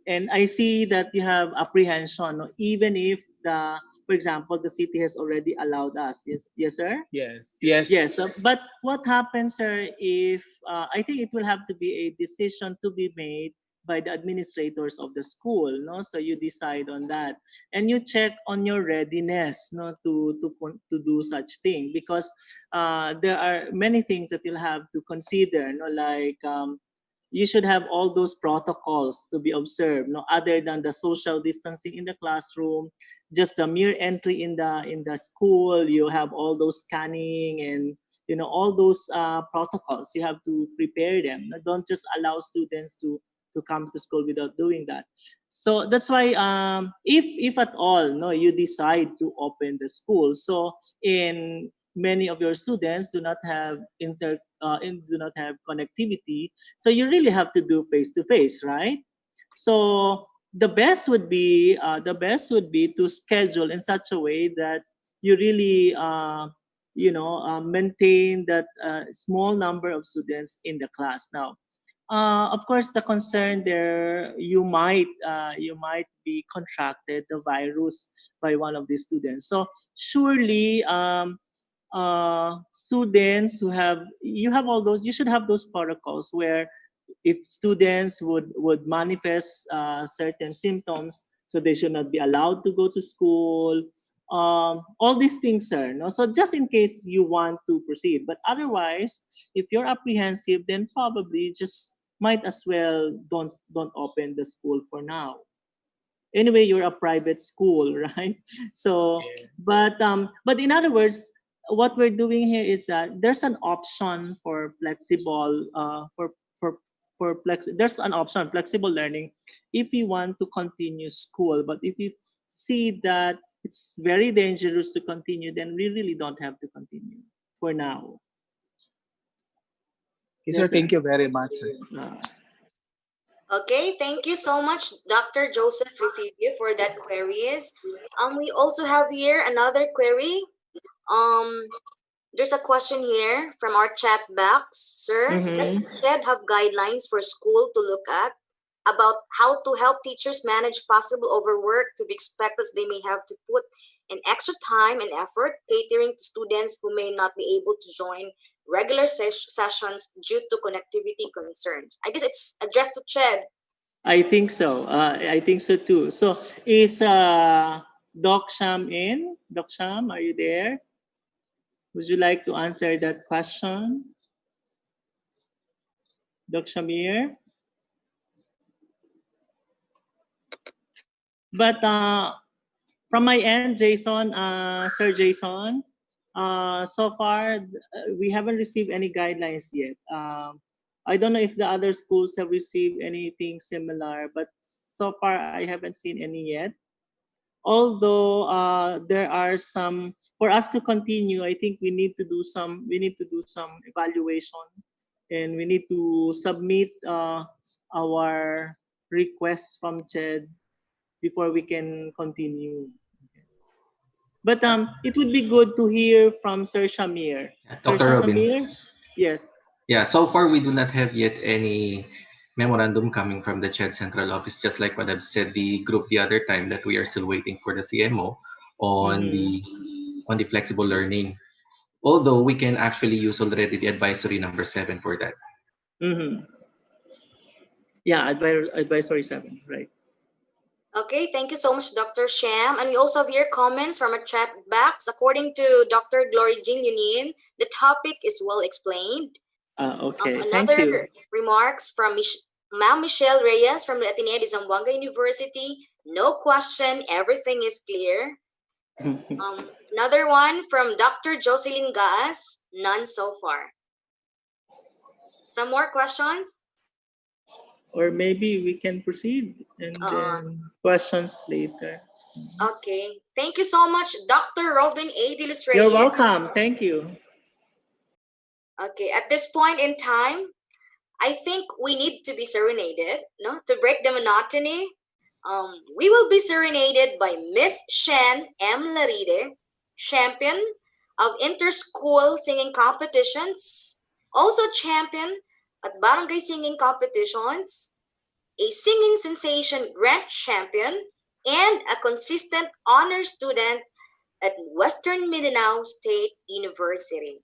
and I see that you have apprehension, no? Even if the, for example, the city has already allowed us. Yes, yes, sir. Yes, Yes, yes. but what happens, sir, if I think it will have to be a decision to be made by the administrators of the school, no? So you decide on that, and you check on your readiness, no, to do such thing, because there are many things that you'll have to consider, no, like you should have all those protocols to be observed, no, other than the social distancing in the classroom, just the mere entry in the school. You have all those scanning and all those protocols. You have to prepare them. Don't just allow students to come to school without doing that. So that's why if at all no you decide to open the school, so in many of your students do not have do not have connectivity, so you really have to do face to face, right? So the best would be to schedule in such a way that you really maintain that small number of students in the class. Now, of course, the concern there, you might be contracted the virus by one of these students. So surely students who have you have all those, you should have those protocols where if students would manifest certain symptoms, so they should not be allowed to go to school. All these things, sir, no? So just in case you want to proceed, but otherwise, if you're apprehensive, then probably just might as well don't open the school for now. Anyway, you're a private school, right? So but in other words, what we're doing here is that there's an option for flexible there's an option flexible learning if you want to continue school. But if you see that it's very dangerous to continue, then we really don't have to continue for now. Okay, sir, Yes, thank sir. you very much, sir. uh, Okay, thank you so much, Dr. Joseph Refugio, for that queries. We also have here another query. Um, there's a question here from our chat box. Sir, does mhm. TED have guidelines for school to look at about how to help teachers manage possible overwork to be expected they may have to put in extra time and effort catering to students who may not be able to join regular sessions due to connectivity concerns? I guess it's addressed to Ched. I think so. I think so too. So is Doc Sham in? Doc Sham, are you there? Would you like to answer that question, Doc Shamir? But from my end, Jason, Sir Jason, so far we haven't received any guidelines yet. I don't know if the other schools have received anything similar, but so far I haven't seen any yet. Although there are some, for us to continue, I think we need to do some evaluation, and we need to submit our requests from CHED before we can continue. But it would be good to hear from Sir Shamir. Dr. Sir Robin. Shamir? Yes. Yeah, so far we do not have yet any memorandum coming from the CHED Central Office, just like what I've said the group the other time, that we are still waiting for the CMO on the flexible learning. Although we can actually use already the advisory number 7 for that. Yeah, advisory 7, right. Okay, thank you so much, Dr. Sham. And we also have your comments from a chat box. According to Dr. Glory Jean Yunin, the topic is well explained. Okay, another thank you. remarks from Ma'am Michelle Reyes from the Ateneo de Zamboanga University. No question, everything is clear. Another one from Dr. Jocelyn Gaas. None so far. Some more questions? Or maybe we can proceed and then questions later. Okay. Thank you so much, Dr. Robin A. De Los Reyes. You're welcome. Thank you. Okay. At this point in time, I think we need to be serenaded, no? To break the monotony. We will be serenaded by Miss Shen M. Laride, champion of inter-school singing competitions, also champion at barangay singing competitions, a singing sensation grand champion, and a consistent honor student at Western Mindanao State University.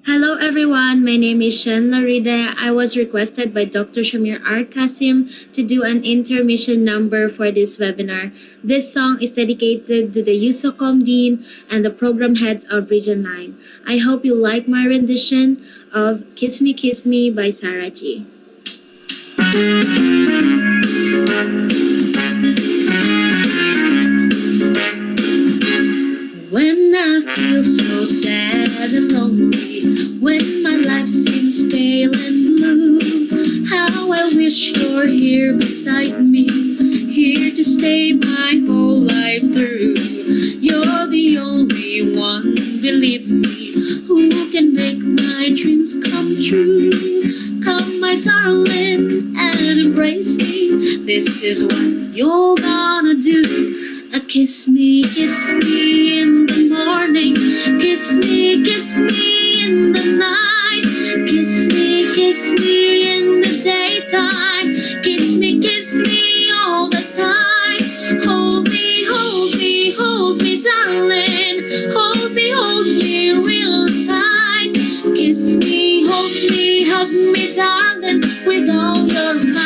Hello everyone, my name is Shen Larida. I was requested by Dr. Shamir R. Kasim to do an intermission number for this webinar. This song is dedicated to the USOCOM Dean and the program heads of Region 9. I hope you like my rendition of Kiss Me by Sarah G. When I feel so sad and lonely, when my life seems pale and blue, how I wish you're here beside me, here to stay my whole life through. You're the only one, believe me, who can make my dreams come true. Come, my darling, and embrace me. This is what you're gonna do. Kiss me in the morning. Kiss me in the night. Kiss me in the daytime. Kiss me all the time. Hold me, darling. Hold me real tight. Kiss me, hug me, darling, with all your might.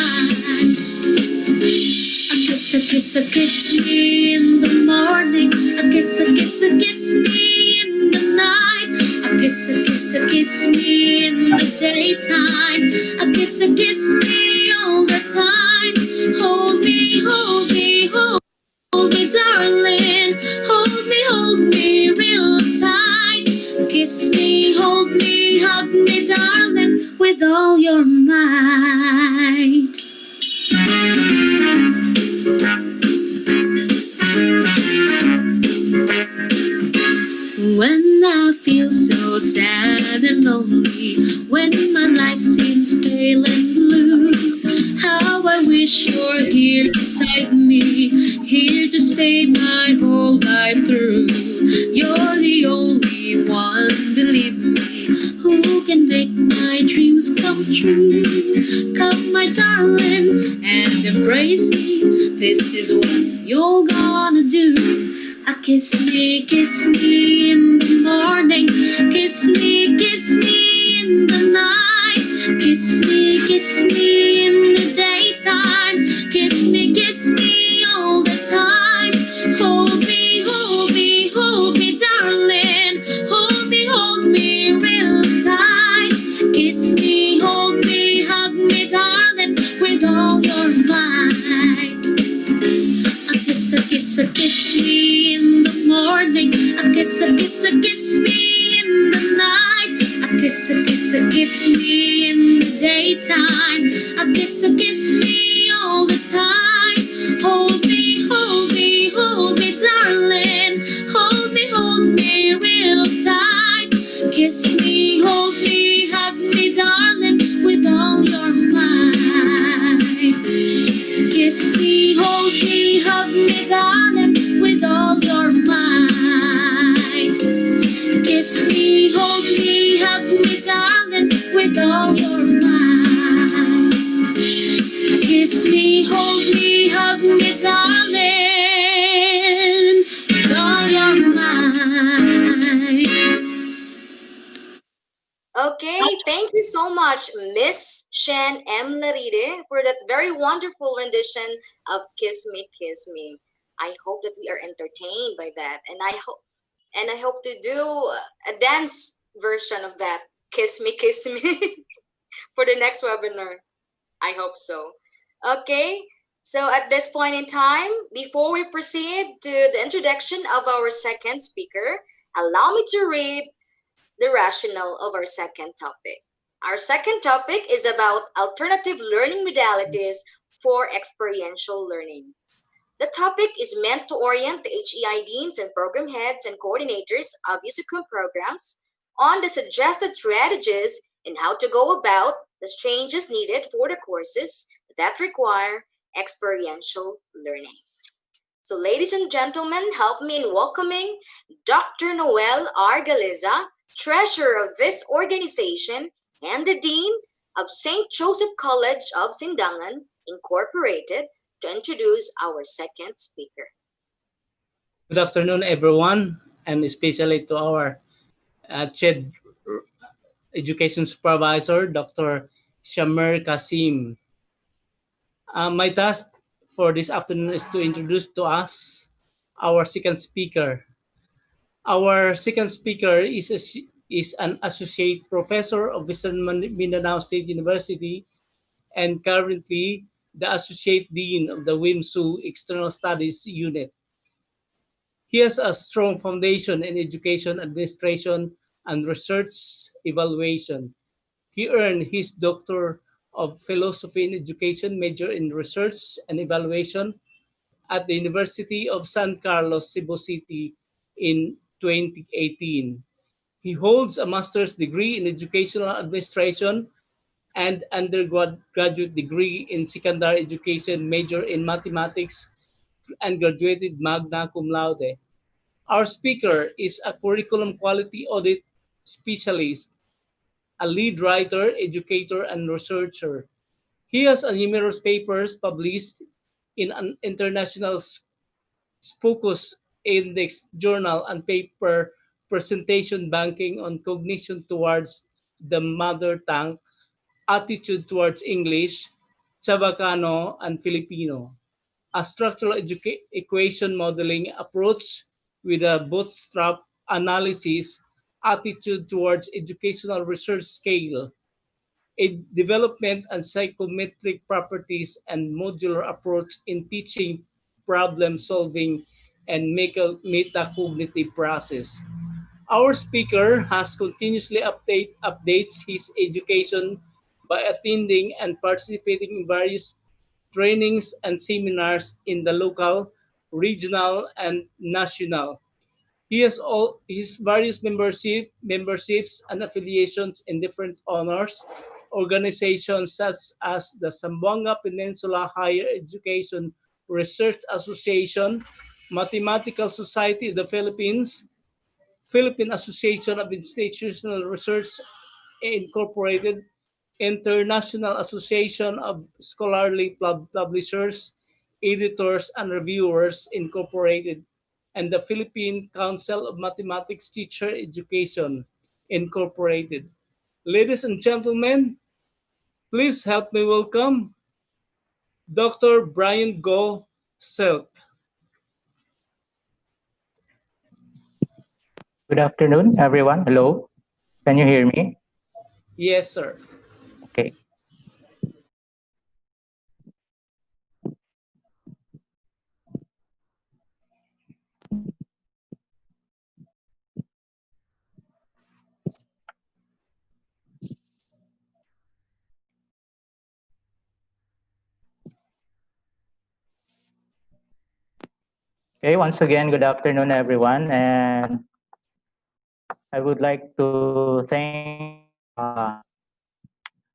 A kiss me in the morning. A kiss me in the night. A kiss me in the daytime. A kiss me all the time. Hold me, darling. Hold me real tight. Kiss me, hold me, hug me, darling, with all your might. When I feel so sad and lonely, when my life seems pale and blue, how I wish you're here beside me, here to stay my whole life through. You're the only one, believe me, who can make my dreams come true. Come, my darling, and embrace me. This is what you're gonna do. Kiss me in the morning. Kiss me in the night. Kiss me in the daytime. Kiss me all the time. Hold me, darling. Hold me real tight. Kiss me, hold me, hug me, darling, with all your might. A kiss me in the morning. A kiss me in the night. A kiss me in the daytime. A kiss me all the time. Hold me, darling. Hold me real tight. Kiss me, hold me, hug me, blow your mind. Kiss me, hold me, hug me, darling. Blow your mind. Okay, thank you so much, Miss Shen M. Laride, for that very wonderful rendition of Kiss Me, Kiss Me. I hope that we are entertained by that, and I hope to do a dance version of that Kiss Me, Kiss Me for the next webinar. I hope so. Okay, so at this point in time, before we proceed to the introduction of our second speaker, allow me to read the rationale of our second topic. Our second topic is about alternative learning modalities for experiential learning. The topic is meant to orient the HEI deans and program heads and coordinators of USICUM programs on the suggested strategies and how to go about the changes needed for the courses that require experiential learning. So, ladies and gentlemen, help me in welcoming Dr. Noel R. Galiza, treasurer of this organization and the dean of St. Joseph College of Sindangan, Incorporated, to introduce our second speaker. Good afternoon, everyone, and especially to our CHED Education Supervisor, Dr. Shamer Kasim. My task for this afternoon is to introduce to us our second speaker. Our second speaker is an associate professor of Western Mindanao State University and currently the associate dean of the WIMSU External Studies Unit. He has a strong foundation in education administration and research evaluation. He earned his Doctor of Philosophy in Education major in research and evaluation at the University of San Carlos, Cebu City in 2018. He holds a master's degree in educational administration and undergraduate degree in secondary education major in mathematics and graduated magna cum laude. Our speaker is a curriculum quality audit specialist, a lead writer, educator, and researcher. He has numerous papers published in an international Spocus Index journal and paper presentation banking on cognition towards the mother tongue, attitude towards English, Chavacano, and Filipino. A structural equation modeling approach with a bootstrap analysis, attitude towards educational research scale, a development and psychometric properties and modular approach in teaching, problem solving, and metacognitive process. Our speaker has continuously updates his education by attending and participating in various trainings and seminars in the local, regional, and national. He has all his various memberships and affiliations in different honors organizations such as the Zamboanga Peninsula Higher Education Research Association, Mathematical Society of the Philippines, Philippine Association of Institutional Research Incorporated, International Association of Scholarly Publishers, Editors, and Reviewers Incorporated, and the Philippine Council of Mathematics Teacher Education Incorporated. Ladies and gentlemen, please help me welcome Dr. Brian Go Selt. Good afternoon, everyone. Hello. Can you hear me? Yes, sir. Okay. Okay, once again, good afternoon, everyone. And I would like to thank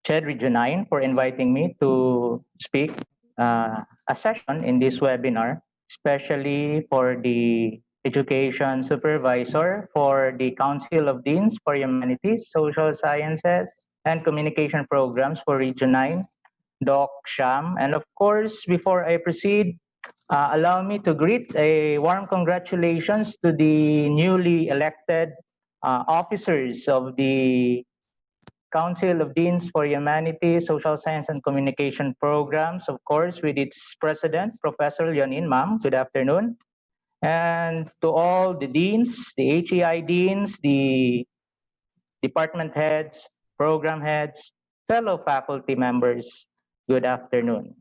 CHED Region 9 for inviting me to speak a session in this webinar, especially for the education supervisor for the Council of Deans for Humanities, Social Sciences, and Communication Programs for Region 9, Doc Sham. And of course, before I proceed, allow me to greet a warm congratulations to the newly elected officers of the Council of Deans for Humanities, Social Science, and Communication Programs, of course, with its president, Professor Leonin. Ma'am, good afternoon. And to all the deans, the HEI deans, the department heads, program heads, fellow faculty members, good afternoon.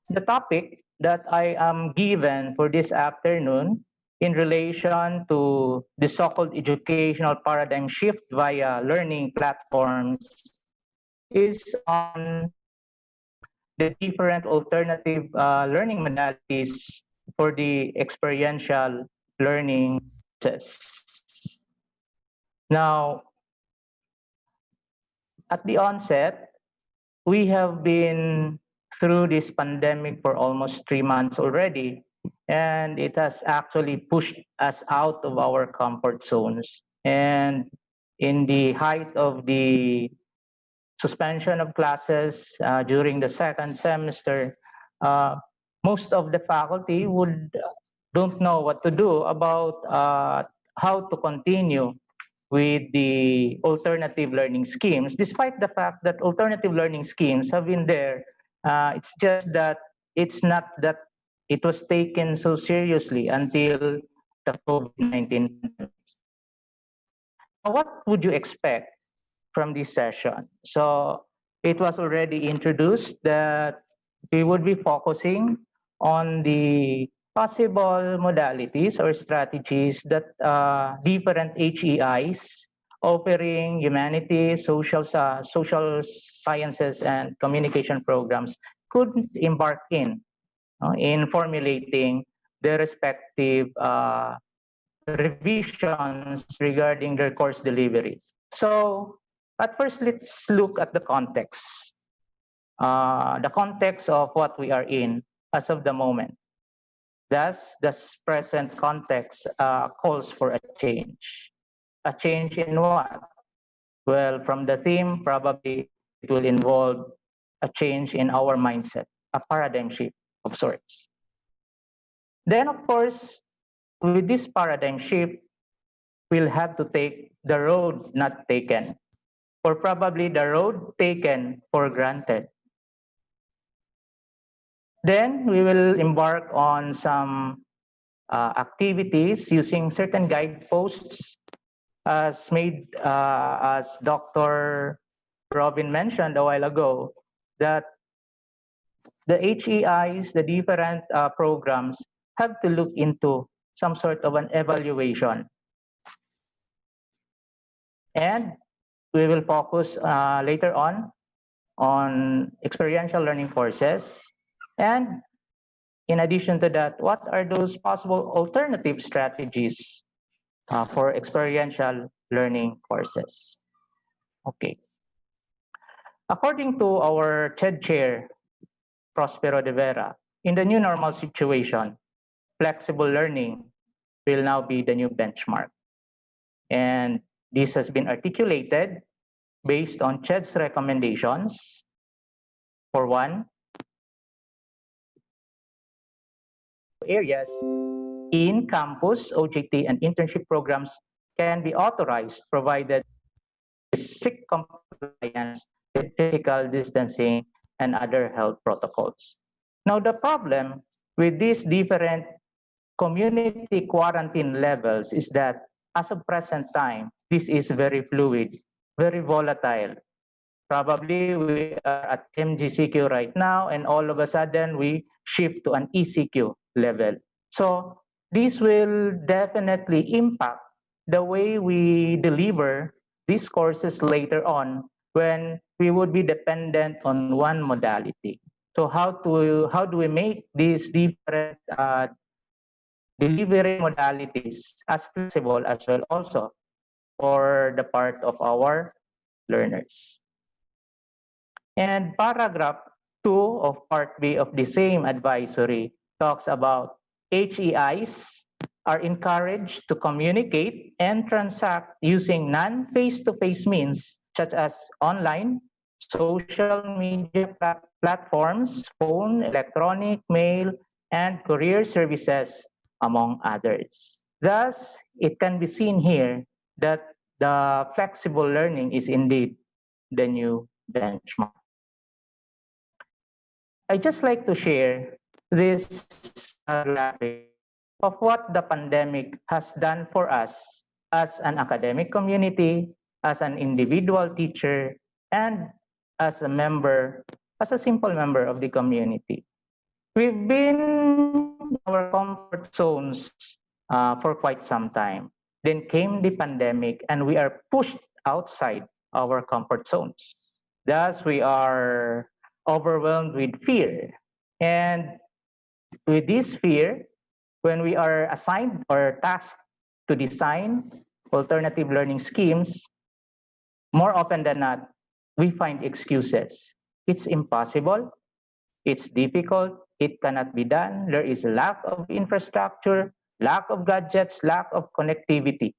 The topic that I am given for this afternoon in relation to the so-called educational paradigm shift via learning platforms is on the different alternative learning modalities for the experiential learning process. Now, at the onset, we have been through this pandemic for almost 3 months already, and it has actually pushed us out of our comfort zones. And in the height of the suspension of classes during the second semester, most of the faculty don't know what to do about how to continue with the alternative learning schemes, despite the fact that alternative learning schemes have been there. It's just that it's not that it was taken so seriously until the COVID-19 pandemic. Now, what would you expect from this session? So it was already introduced that we would be focusing on the possible modalities or strategies that different HEIs offering humanities, social sciences, and communication programs could embark in formulating their respective revisions regarding their course delivery. So at first, let's look at the context of what we are in as of the moment. Thus, the present context calls for a change. A change in what? Well, from the theme, probably it will involve a change in our mindset, a paradigm shift of sorts. Then, of course, with this paradigm shift, we'll have to take the road not taken, or probably the road taken for granted. Then we will embark on some activities using certain guideposts as Dr. Robin mentioned a while ago, that the HEIs, the different programs, have to look into some sort of an evaluation. And we will focus later on experiential learning courses. And in addition to that, what are those possible alternative strategies for experiential learning courses? Okay. According to our CHED chair, Prospero de Vera, in the new normal situation, flexible learning will now be the new benchmark. And this has been articulated based on CHED's recommendations. For one, areas in campus, OJT, and internship programs can be authorized provided strict compliance with physical distancing and other health protocols. Now, the problem with these different community quarantine levels is that as of present time, this is very fluid, very volatile. Probably we are at MGCQ right now, and all of a sudden we shift to an ECQ level. So this will definitely impact the way we deliver these courses later on when we would be dependent on one modality. So how do we make these different delivery modalities as flexible as well also for the part of our learners? And paragraph 2 of part B of the same advisory talks about HEIs are encouraged to communicate and transact using non-face-to-face means such as online, social media platforms, phone, electronic, mail, and courier services, among others. Thus, it can be seen here that the flexible learning is indeed the new benchmark. I just like to share this graphic of what the pandemic has done for us as an academic community, as an individual teacher, and as a member, as a simple member of the community. We've been in our comfort zones for quite some time. Then came the pandemic, and we are pushed outside our comfort zones. Thus, we are overwhelmed with fear. And with this fear, when we are assigned or tasked to design alternative learning schemes, more often than not, we find excuses. It's impossible, it's difficult, it cannot be done, there is a lack of infrastructure, lack of gadgets, lack of connectivity.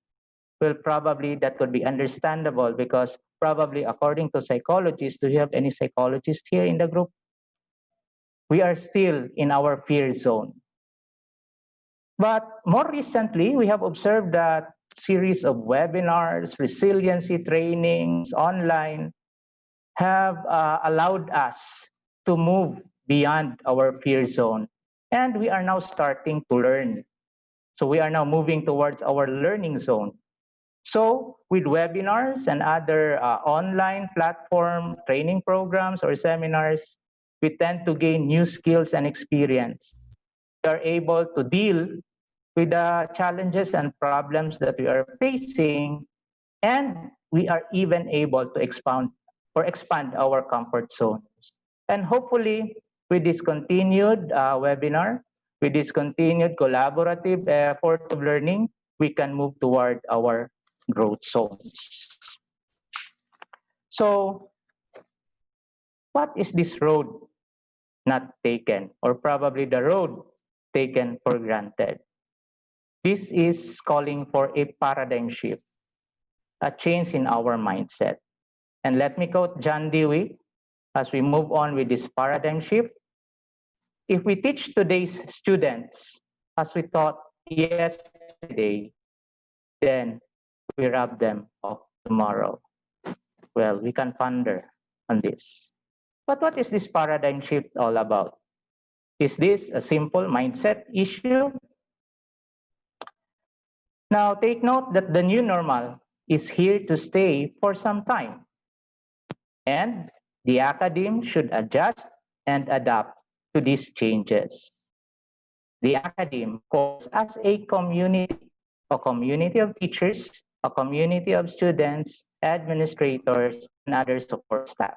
Well, probably that could be understandable because probably according to psychologists, do you have any psychologists here in the group? We are still in our fear zone. But more recently, we have observed that series of webinars, resiliency trainings online have allowed us to move beyond our fear zone. And we are now starting to learn. So we are now moving towards our learning zone. So with webinars and other online platform training programs or seminars, we tend to gain new skills and experience. We are able to deal with the challenges and problems that we are facing, and we are even able to expand our comfort zones. And hopefully, with this continued webinar, with this continued collaborative effort of learning, we can move toward our growth zones. So, what is this road not taken, or probably the road taken for granted? This is calling for a paradigm shift, a change in our mindset. And let me quote John Dewey as we move on with this paradigm shift. If we teach today's students as we taught yesterday, then we rob them of tomorrow. Well, we can ponder on this. But what is this paradigm shift all about? Is this a simple mindset issue? Now, take note that the new normal is here to stay for some time. And the academe should adjust and adapt to these changes. The academe calls as a community of teachers, a community of students, administrators, and other support staff.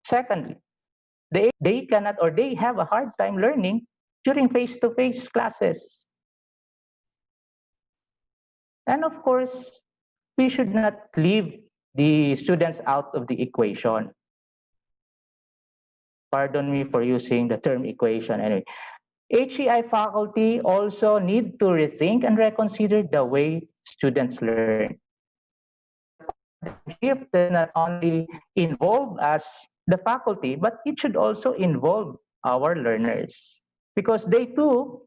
Secondly, they cannot or they have a hard time learning during face-to-face classes. And of course, we should not leave the students out of the equation. Pardon me for using the term equation anyway. HEI faculty also need to rethink and reconsider the way students learn. Shift does not only involve us, the faculty, but it should also involve our learners because they too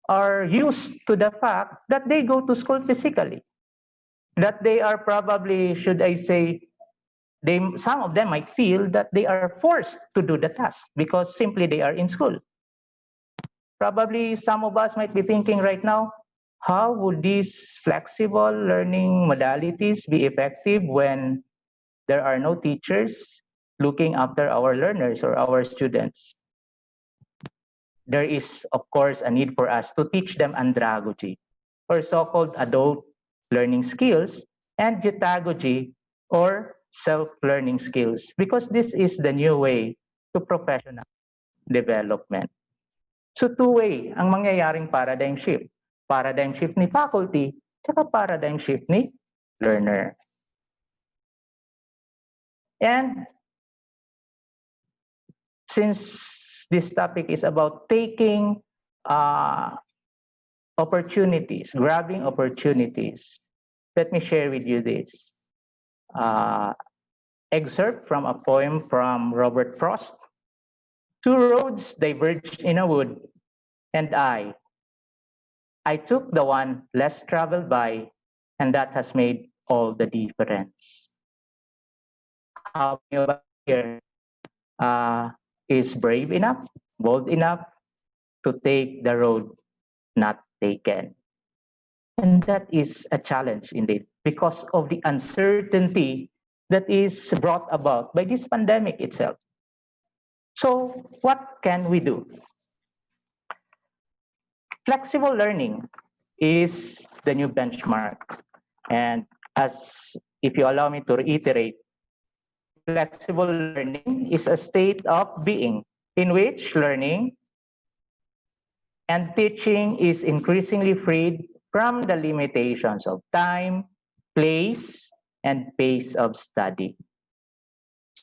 are used to the fact that they go to school physically, that they are probably, should I say, some of them might feel that they are forced to do the task because simply they are in school. Probably some of us might be thinking right now, how would these flexible learning modalities be effective when there are no teachers looking after our learners or our students? There is, of course, a need for us to teach them andragogy, or so-called adult learning skills, and eutagogy, or self-learning skills, because this is the new way to professional development. So two-way ang mangyayaring paradigm shift. Paradigm shift ni faculty, tsaka paradigm shift ni learner. And since this topic is about taking opportunities, grabbing opportunities, let me share with you this. excerpt from a poem from Robert Frost. Two roads diverged in a wood, and I took the one less traveled by, and that has made all the difference. How many of us here is brave enough, bold enough to take the road not taken? And that is a challenge indeed, because of the uncertainty that is brought about by this pandemic itself. So what can we do? Flexible learning is the new benchmark. And as if you allow me to reiterate, flexible learning is a state of being in which learning and teaching is increasingly freed from the limitations of time, place, and pace of study.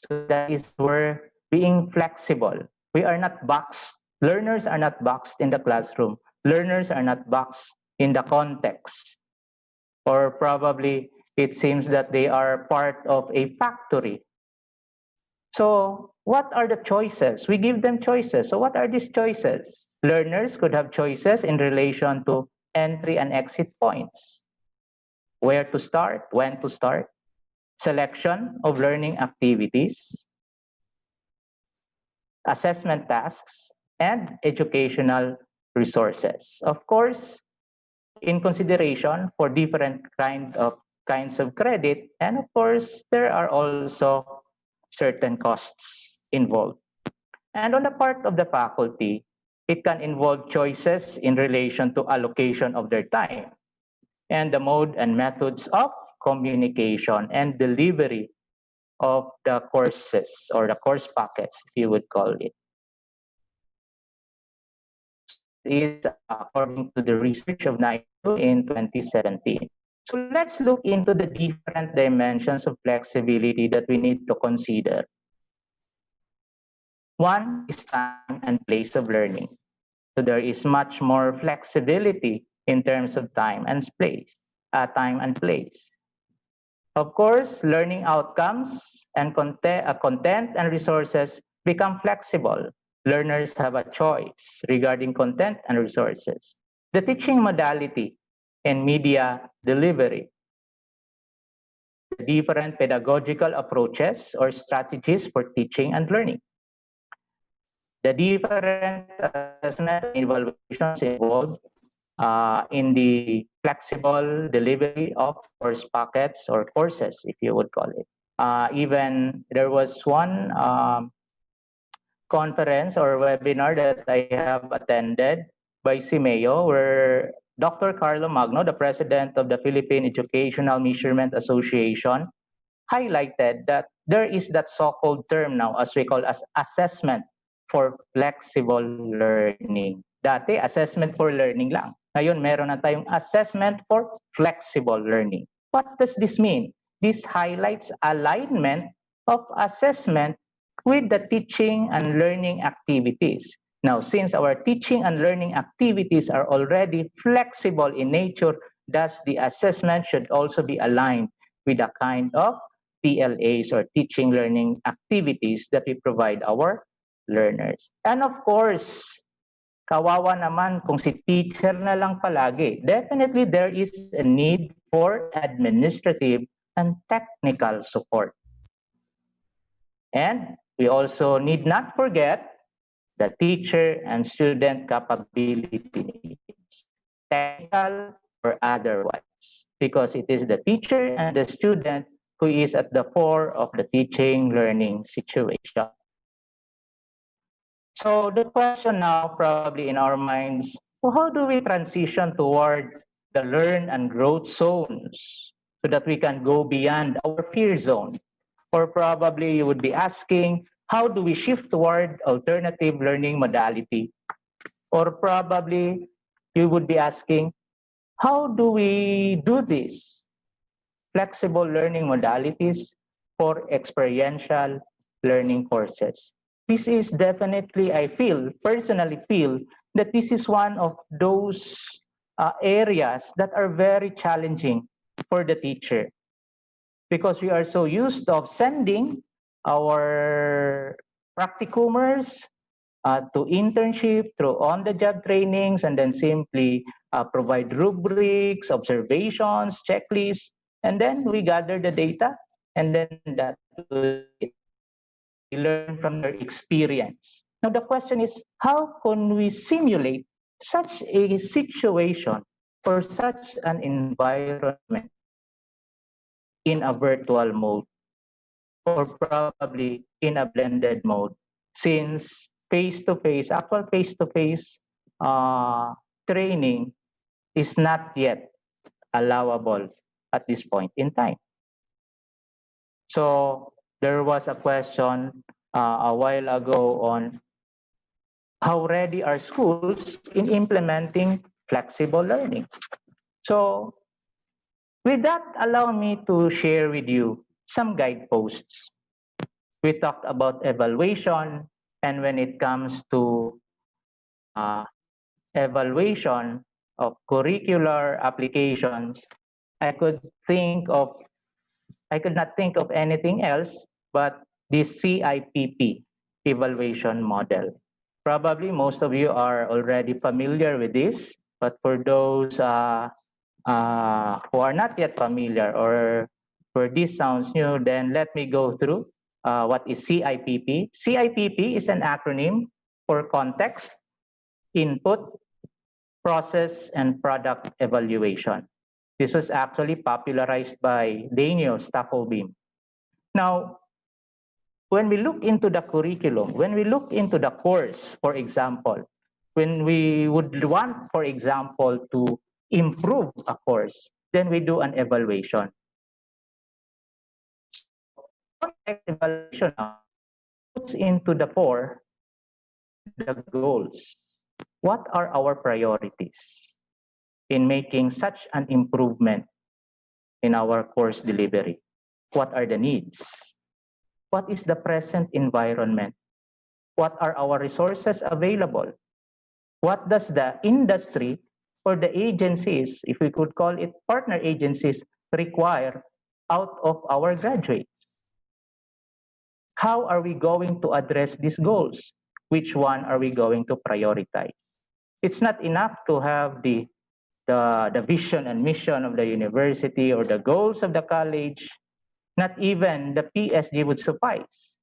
So that is where being flexible. We are not boxed. Learners are not boxed in the classroom. Learners are not boxed in the context. Or probably it seems that they are part of a factory. So what are the choices? We give them choices. So what are these choices? Learners could have choices in relation to entry and exit points. Where to start, when to start, selection of learning activities, assessment tasks, and educational resources. Of course, in consideration for different kinds of credit, and of course, there are also certain costs involved. And on the part of the faculty, it can involve choices in relation to allocation of their time and the mode and methods of communication and delivery of the courses or the course packets, if you would call it. Is according to the research of NICU in 2017. So let's look into the different dimensions of flexibility that we need to consider. One is time and place of learning. So there is much more flexibility in terms of time and place. Of course, learning outcomes and content and resources become flexible. Learners have a choice regarding content and resources. The teaching modality and media delivery. Different pedagogical approaches or strategies for teaching and learning. The different assessment and evaluations involved in the flexible delivery of course packets or courses, if you would call it. Even there was one conference or webinar that I have attended by CIMEO, where Dr. Carlo Magno, the president of the Philippine Educational Measurement Association, highlighted that there is that so-called term now as we call as assessment for flexible learning. Dati, assessment for learning lang. Ngayon, meron na tayong assessment for flexible learning. What does this mean? This highlights alignment of assessment with the teaching and learning activities. Now, since our teaching and learning activities are already flexible in nature, thus the assessment should also be aligned with the kind of TLAs or teaching learning activities that we provide our learners. And of course, kawawa naman kung si teacher na lang palagi. Definitely there is a need for administrative and technical support. And we also need not forget the teacher and student capability needs, technical or otherwise, because it is the teacher and the student who is at the core of the teaching learning situation. So the question now probably in our minds, so how do we transition towards the learn and growth zones so that we can go beyond our fear zone? Or probably you would be asking, how do we shift toward alternative learning modality? Or probably you would be asking, how do we do this? Flexible learning modalities for experiential learning courses. This is definitely, I personally feel, that this is one of those areas that are very challenging for the teacher. because we are so used of sending our practicumers to internship through on-the-job trainings and then simply provide rubrics, observations, checklists, and then we gather the data, and then that will be it. We learn from their experience. Now the question is, how can we simulate such a situation or such an environment in a virtual mode or probably in a blended mode, since face-to-face, actual face-to-face training is not yet allowable at this point in time. So there was a question a while ago on how ready are schools in implementing flexible learning. So with that, allow me to share with you some guideposts. We talked about evaluation, and when it comes to evaluation of curricular applications, I could not think of anything else but the CIPP evaluation model. Probably most of you are already familiar with this, but for those who are not yet familiar or for this sounds new, then let me go through what is CIPP. CIPP is an acronym for context, input, process, and product evaluation. This was actually popularized by Daniel Staffelbeam. Now, when we look into the curriculum, when we look into the course, for example, when we would want, for example, to improve a course, then we do an evaluation. So, context evaluation now puts into the fore the goals. What are our priorities in making such an improvement in our course delivery? What are the needs? What is the present environment? What are our resources available? What does the industry or the agencies, if we could call it partner agencies, require out of our graduates? How are we going to address these goals? Which one are we going to prioritize? It's not enough to have the vision and mission of the university or the goals of the college. Not even the PSG would suffice.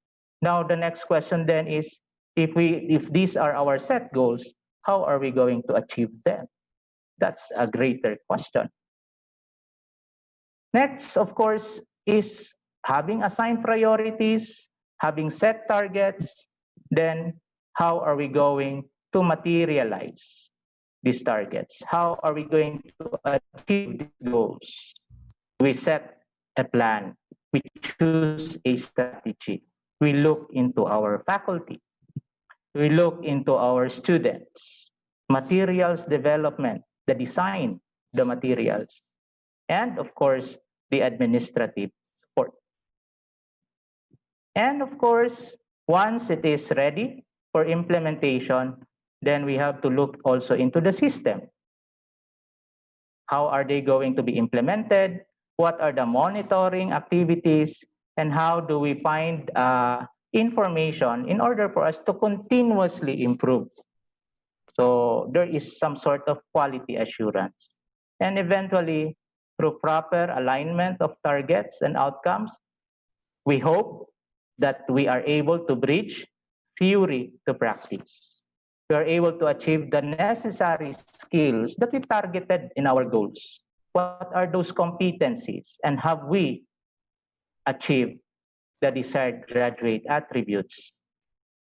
Now, the next question then is, if these are our set goals, how are we going to achieve them? That's a greater question. Next, of course, is having assigned priorities, having set targets, then how are we going to materialize these targets? How are we going to achieve these goals? We set a plan. We choose a strategy. We look into our faculty. We look into our students, materials development, the design, the materials, and of course, the administrative support. And of course, once it is ready for implementation, then we have to look also into the system. How are they going to be implemented? What are the monitoring activities? And how do we find information in order for us to continuously improve? So there is some sort of quality assurance. And eventually, through proper alignment of targets and outcomes, we hope that we are able to bridge theory to practice. We are able to achieve the necessary skills that we targeted in our goals. What are those competencies? And have we achieved the desired graduate attributes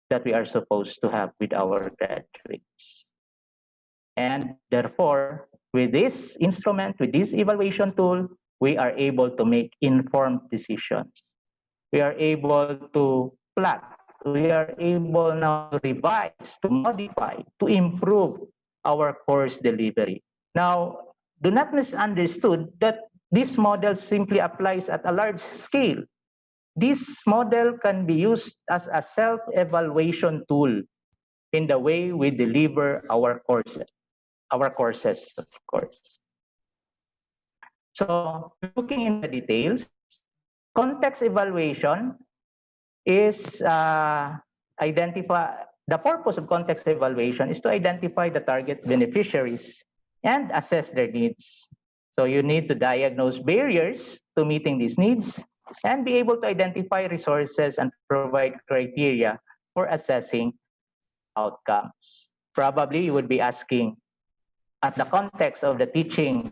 that we are supposed to have with our graduates? And therefore, with this instrument, with this evaluation tool, we are able to make informed decisions. We are able to plot. We are able now to revise, to modify, to improve our course delivery. Now, do not misunderstood that this model simply applies at a large scale. This model can be used as a self-evaluation tool in the way we deliver our courses, of course. So, looking in the details, Context evaluation is the purpose of context evaluation is to identify the target beneficiaries and assess their needs. So you need to diagnose barriers to meeting these needs and be able to identify resources and provide criteria for assessing outcomes. Probably you would be asking, at the context of the teaching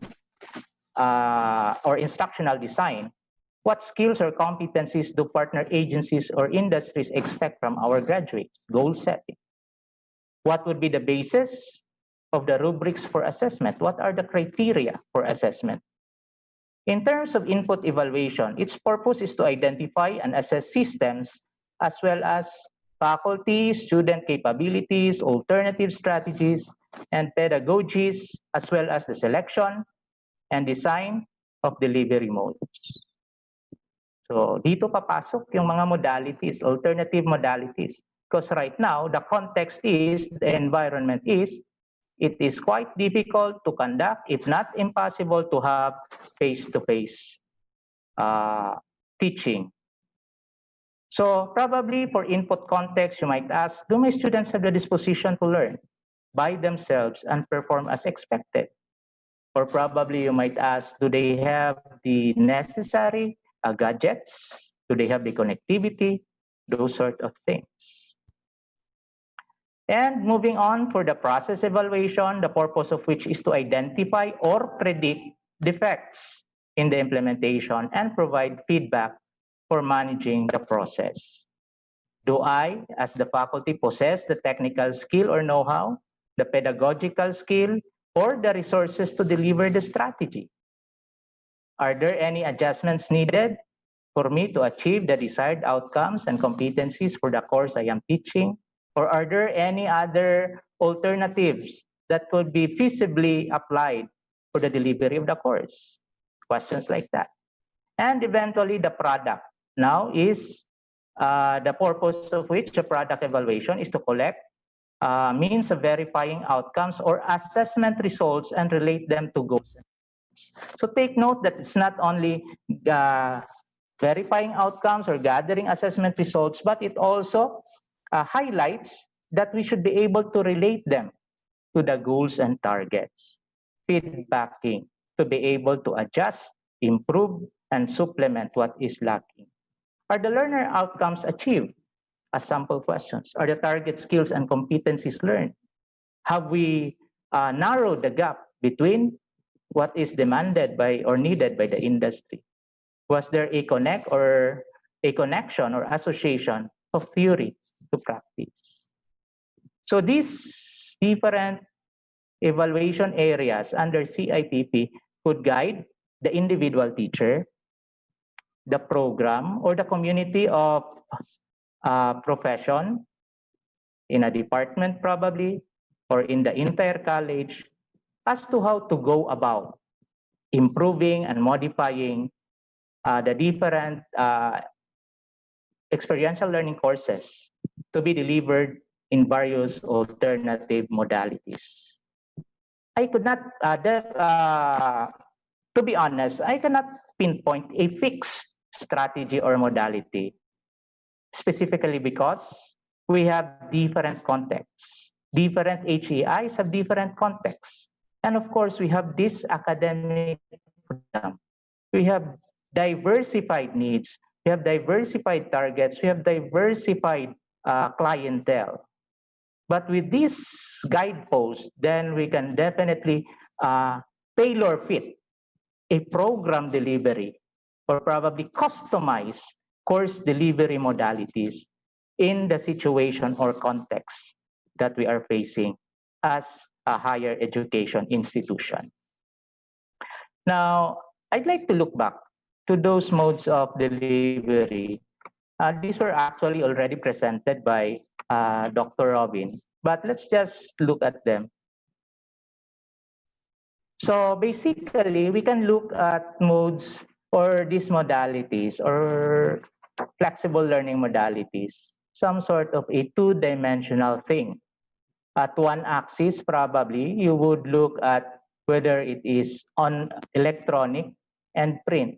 or instructional design, what skills or competencies do partner agencies or industries expect from our graduates? Goal setting. What would be the basis of the rubrics for assessment? What are the criteria for assessment? In terms of input evaluation, its purpose is to identify and assess systems as well as faculty, student capabilities, alternative strategies, and pedagogies, as well as the selection and design of delivery modes. So dito papasok yung mga modalities, alternative modalities. Because right now, the context is, the environment is, it is quite difficult to conduct, if not impossible, to have face-to-face teaching. So probably for input context, you might ask, do my students have the disposition to learn by themselves and perform as expected? Or probably you might ask, do they have the necessary gadgets? Do they have the connectivity? Those sort of things. And moving on for the process evaluation, the purpose of which is to identify or predict defects in the implementation and provide feedback for managing the process. Do I, as the faculty, possess the technical skill or know-how, the pedagogical skill, or the resources to deliver the strategy? Are there any adjustments needed for me to achieve the desired outcomes and competencies for the course I am teaching? Or are there any other alternatives that could be feasibly applied for the delivery of the course? Questions like that. And eventually the product now is the purpose of which the product evaluation is to collect means of verifying outcomes or assessment results and relate them to goals. So take note that it's not only verifying outcomes or gathering assessment results, but it also highlights that we should be able to relate them to the goals and targets. Feedbacking to be able to adjust, improve, and supplement what is lacking. Are the learner outcomes achieved? As sample questions. Are the target skills and competencies learned? Have we narrowed the gap between what is demanded by or needed by the industry? Was there a connection or association of theory to practice? So these different evaluation areas under CIPP could guide the individual teacher, the program, or the community of profession in a department probably, or in the entire college, as to how to go about improving and modifying the different experiential learning courses to be delivered in various alternative modalities. I could not, to be honest, I cannot pinpoint a fixed strategy or modality, specifically because we have different contexts. Different HEIs have different contexts. And of course, we have this academic freedom. We have diversified needs. We have diversified targets. We have diversified clientele. But with this guidepost, then we can definitely tailor fit a program delivery or probably customize course delivery modalities in the situation or context that we are facing as a higher education institution. Now, I'd like to look back to those modes of delivery. These were actually already presented by Dr. Robin, but let's just look at them. So basically, we can look at modes or these modalities or flexible learning modalities, some sort of a two-dimensional thing. At one axis, probably, you would look at whether it is on electronic and print.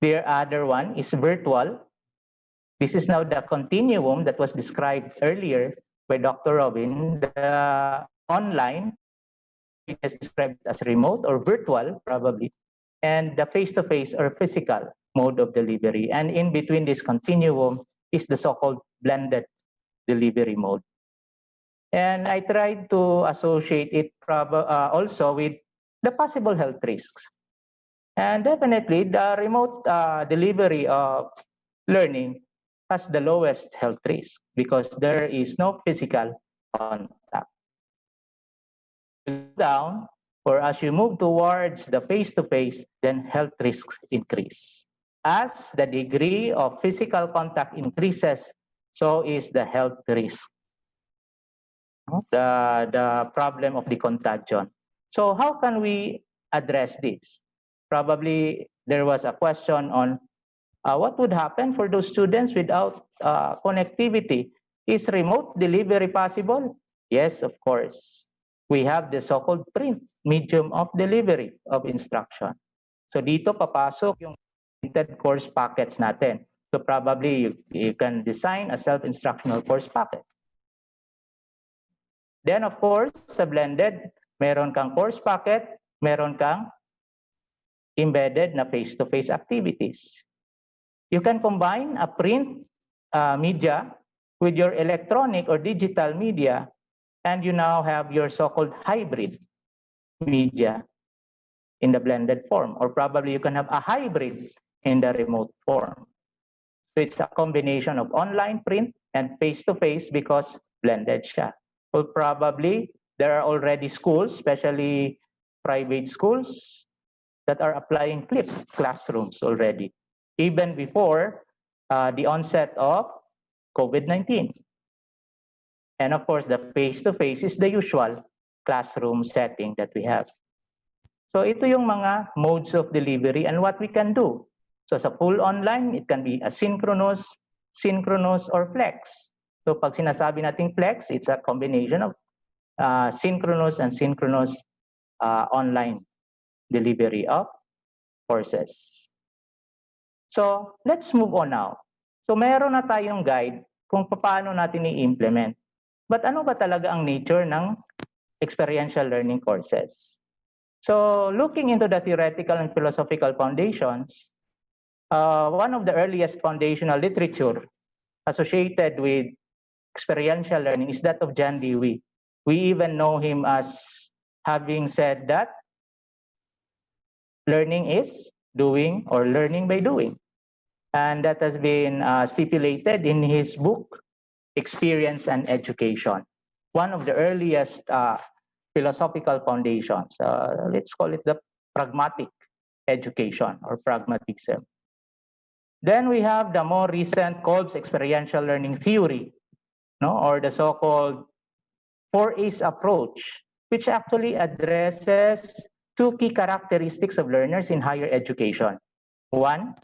The other one is virtual. This is now the continuum that was described earlier by Dr. Robin. The online is described as remote or virtual, probably, and the face-to-face or physical mode of delivery. And in between this continuum is the so-called blended delivery mode. And I tried to associate it also with the possible health risks. And definitely the remote delivery of learning has the lowest health risk because there is no physical contact. Down, or as you move towards the face-to-face, then health risks increase. As the degree of physical contact increases, so is the health risk. The problem of the contagion. So how can we address this? Probably there was a question on what would happen for those students without connectivity. Is remote delivery possible? Yes, of course. We have the so-called print medium of delivery of instruction. So dito papasok yung printed course packets natin. So probably you can design a self-instructional course packet. Then of course, sa blended, meron kang course packet, meron kang embedded na face-to-face activities. You can combine a print media with your electronic or digital media, and you now have your so-called hybrid media in the blended form, or probably you can have a hybrid in the remote form. So it's a combination of online print and face-to-face because blended siya. Well, probably there are already schools, especially private schools, that are applying flipped classrooms already, even before the onset of COVID-19. And of course, the face-to-face is the usual classroom setting that we have. So ito yung mga modes of delivery and what we can do. So sa full online, it can be asynchronous, synchronous, or flex. So pag sinasabi nating flex, it's a combination of synchronous and synchronous online delivery of courses. So let's move on now. So meron na tayong guide kung paano natin i-implement. But ano ba talaga ang nature ng experiential learning courses? So looking into the theoretical and philosophical foundations, one of the earliest foundational literature associated with experiential learning is that of John Dewey. We even know him as having said that learning is doing or learning by doing. And that has been stipulated in his book, Experience and Education, one of the earliest philosophical foundations. Let's call it the pragmatic education or pragmatism. Then we have the more recent Kolb's experiential learning theory, or the so-called 4A's approach, which actually addresses two key characteristics of learners in higher education. One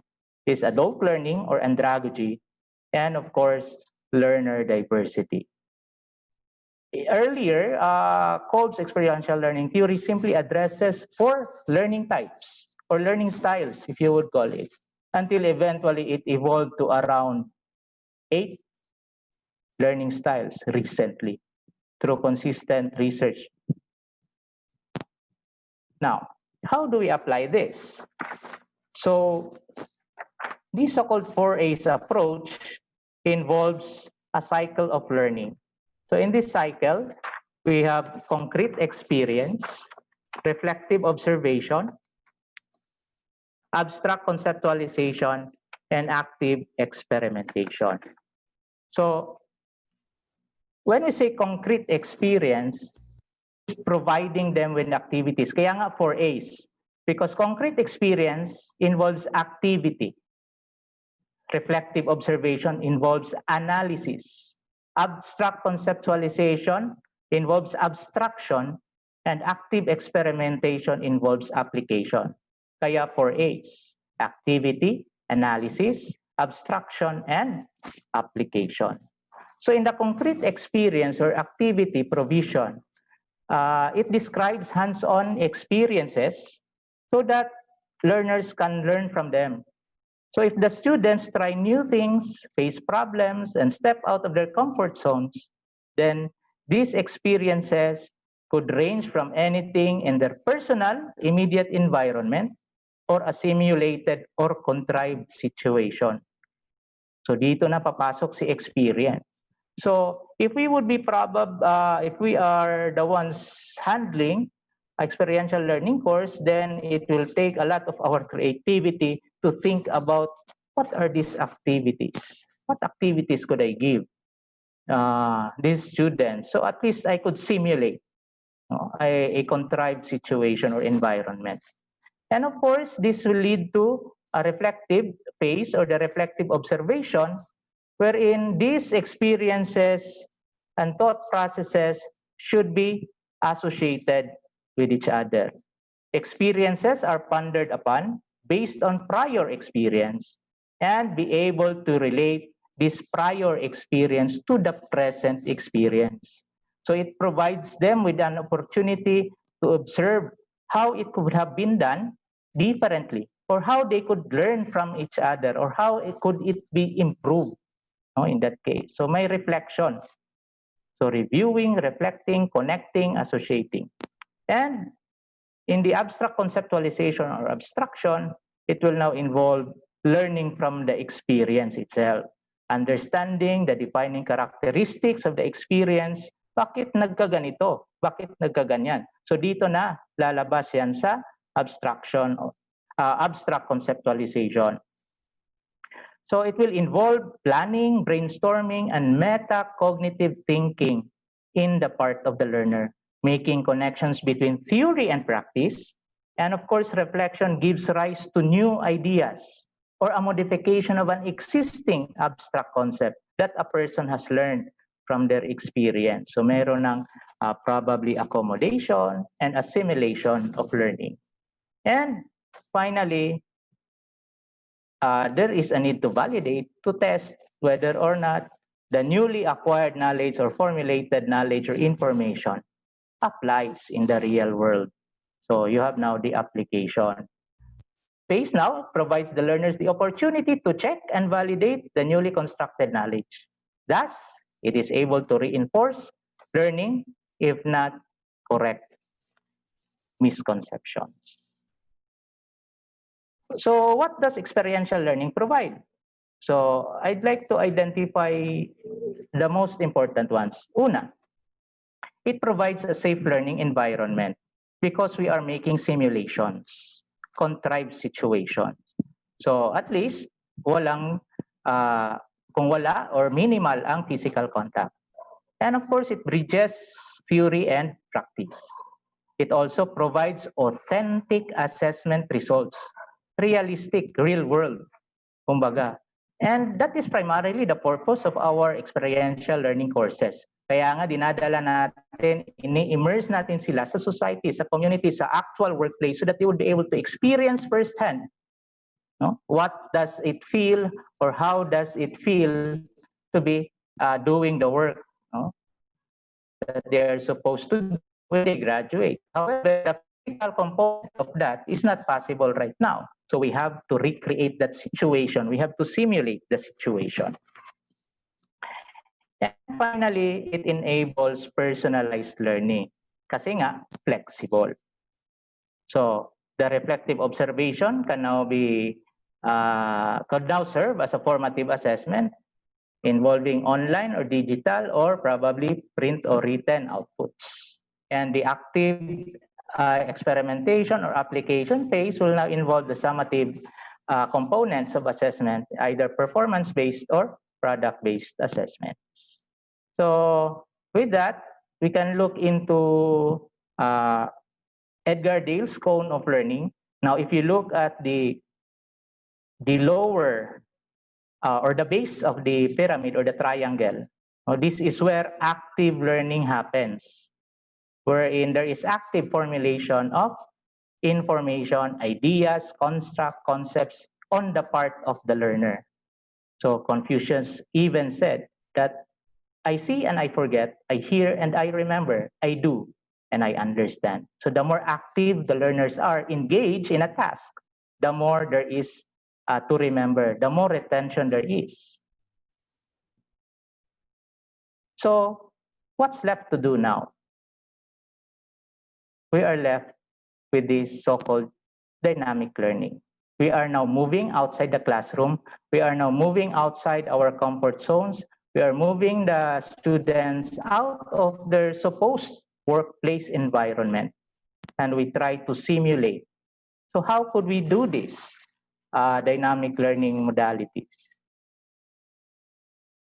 is adult learning or andragogy, and of course, learner diversity. Earlier, Kolb's experiential learning theory simply addresses 4 learning types or learning styles, if you would call it, until eventually it evolved to around 8 learning styles recently through consistent research. Now, how do we apply this? So, this so-called 4A's approach involves a cycle of learning. So in this cycle, we have concrete experience, reflective observation, abstract conceptualization, and active experimentation. So when we say concrete experience, it's providing them with activities. Kaya nga 4A's, because concrete experience involves activity. Reflective observation involves analysis. Abstract conceptualization involves abstraction, and active experimentation involves application. Kaya 4A's, activity, analysis, abstraction, and application. So in the concrete experience or activity provision, it describes hands-on experiences so that learners can learn from them. So if the students try new things, face problems, and step out of their comfort zones, then these experiences could range from anything in their personal, immediate environment or a simulated or contrived situation. So dito na papasok si experience. So if we would be if we are the ones handling experiential learning course, then it will take a lot of our creativity to think about what are these activities? What activities could I give these students? So at least I could simulate a contrived situation or environment. And of course, this will lead to a reflective phase or the reflective observation wherein these experiences and thought processes should be associated with each other. Experiences are pondered upon based on prior experience and be able to relate this prior experience to the present experience. So it provides them with an opportunity to observe how it could have been done differently or how they could learn from each other or how could it be improved in that case. So my reflection. So reviewing, reflecting, connecting, associating. And in the abstract conceptualization or abstraction, it will now involve learning from the experience itself, understanding the defining characteristics of the experience. Bakit nagkaganito? Bakit nagkaganyan? So dito na lalabas yan sa abstraction, abstract conceptualization. So it will involve planning, brainstorming, and metacognitive thinking in the part of the learner, making connections between theory and practice. And of course, reflection gives rise to new ideas or a modification of an existing abstract concept that a person has learned from their experience. So meron ng probably accommodation and assimilation of learning. And finally, there is a need to validate, to test whether or not the newly acquired knowledge or formulated knowledge or information applies in the real world. So you have now the application. Phase now provides the learners the opportunity to check and validate the newly constructed knowledge. Thus, it is able to reinforce learning, if not correct misconceptions. So what does experiential learning provide? So I'd like to identify the most important ones. Una, it provides a safe learning environment because we are making simulations, contrived situations. So at least walang kung wala or minimal ang physical contact. And of course, it bridges theory and practice. It also provides authentic assessment results, realistic, real world, kumbaga. And that is primarily the purpose of our experiential learning courses. Kaya nga dinadala natin, ini-immerse natin sila sa society, sa community, sa actual workplace so that they would be able to experience firsthand. No? What does it feel or how does it feel to be doing the work that they are supposed to do when they graduate. However, the physical component of that is not possible right now. So we have to recreate that situation. We have to simulate the situation. And finally, it enables personalized learning. Kasi nga, flexible. So the reflective observation can now serve as a formative assessment involving online or digital or probably print or written outputs. And the active experimentation or application phase will now involve the summative components of assessment, either performance-based or product-based assessments. So with that, we can look into Edgar Dale's cone of learning. Now, if you look at the lower or the base of the pyramid or the triangle, this is where active learning happens, wherein there is active formulation of information, ideas, construct, concepts on the part of the learner. So Confucius even said that I see and I forget, I hear and I remember, I do and I understand. So the more active the learners are engaged in a task, the more there is to remember, the more retention there is. So what's left to do now? We are left with this so-called dynamic learning. We are now moving outside the classroom. We are now moving outside our comfort zones. We are moving the students out of their supposed workplace environment, and we try to simulate. So how could we do this? Dynamic learning modalities.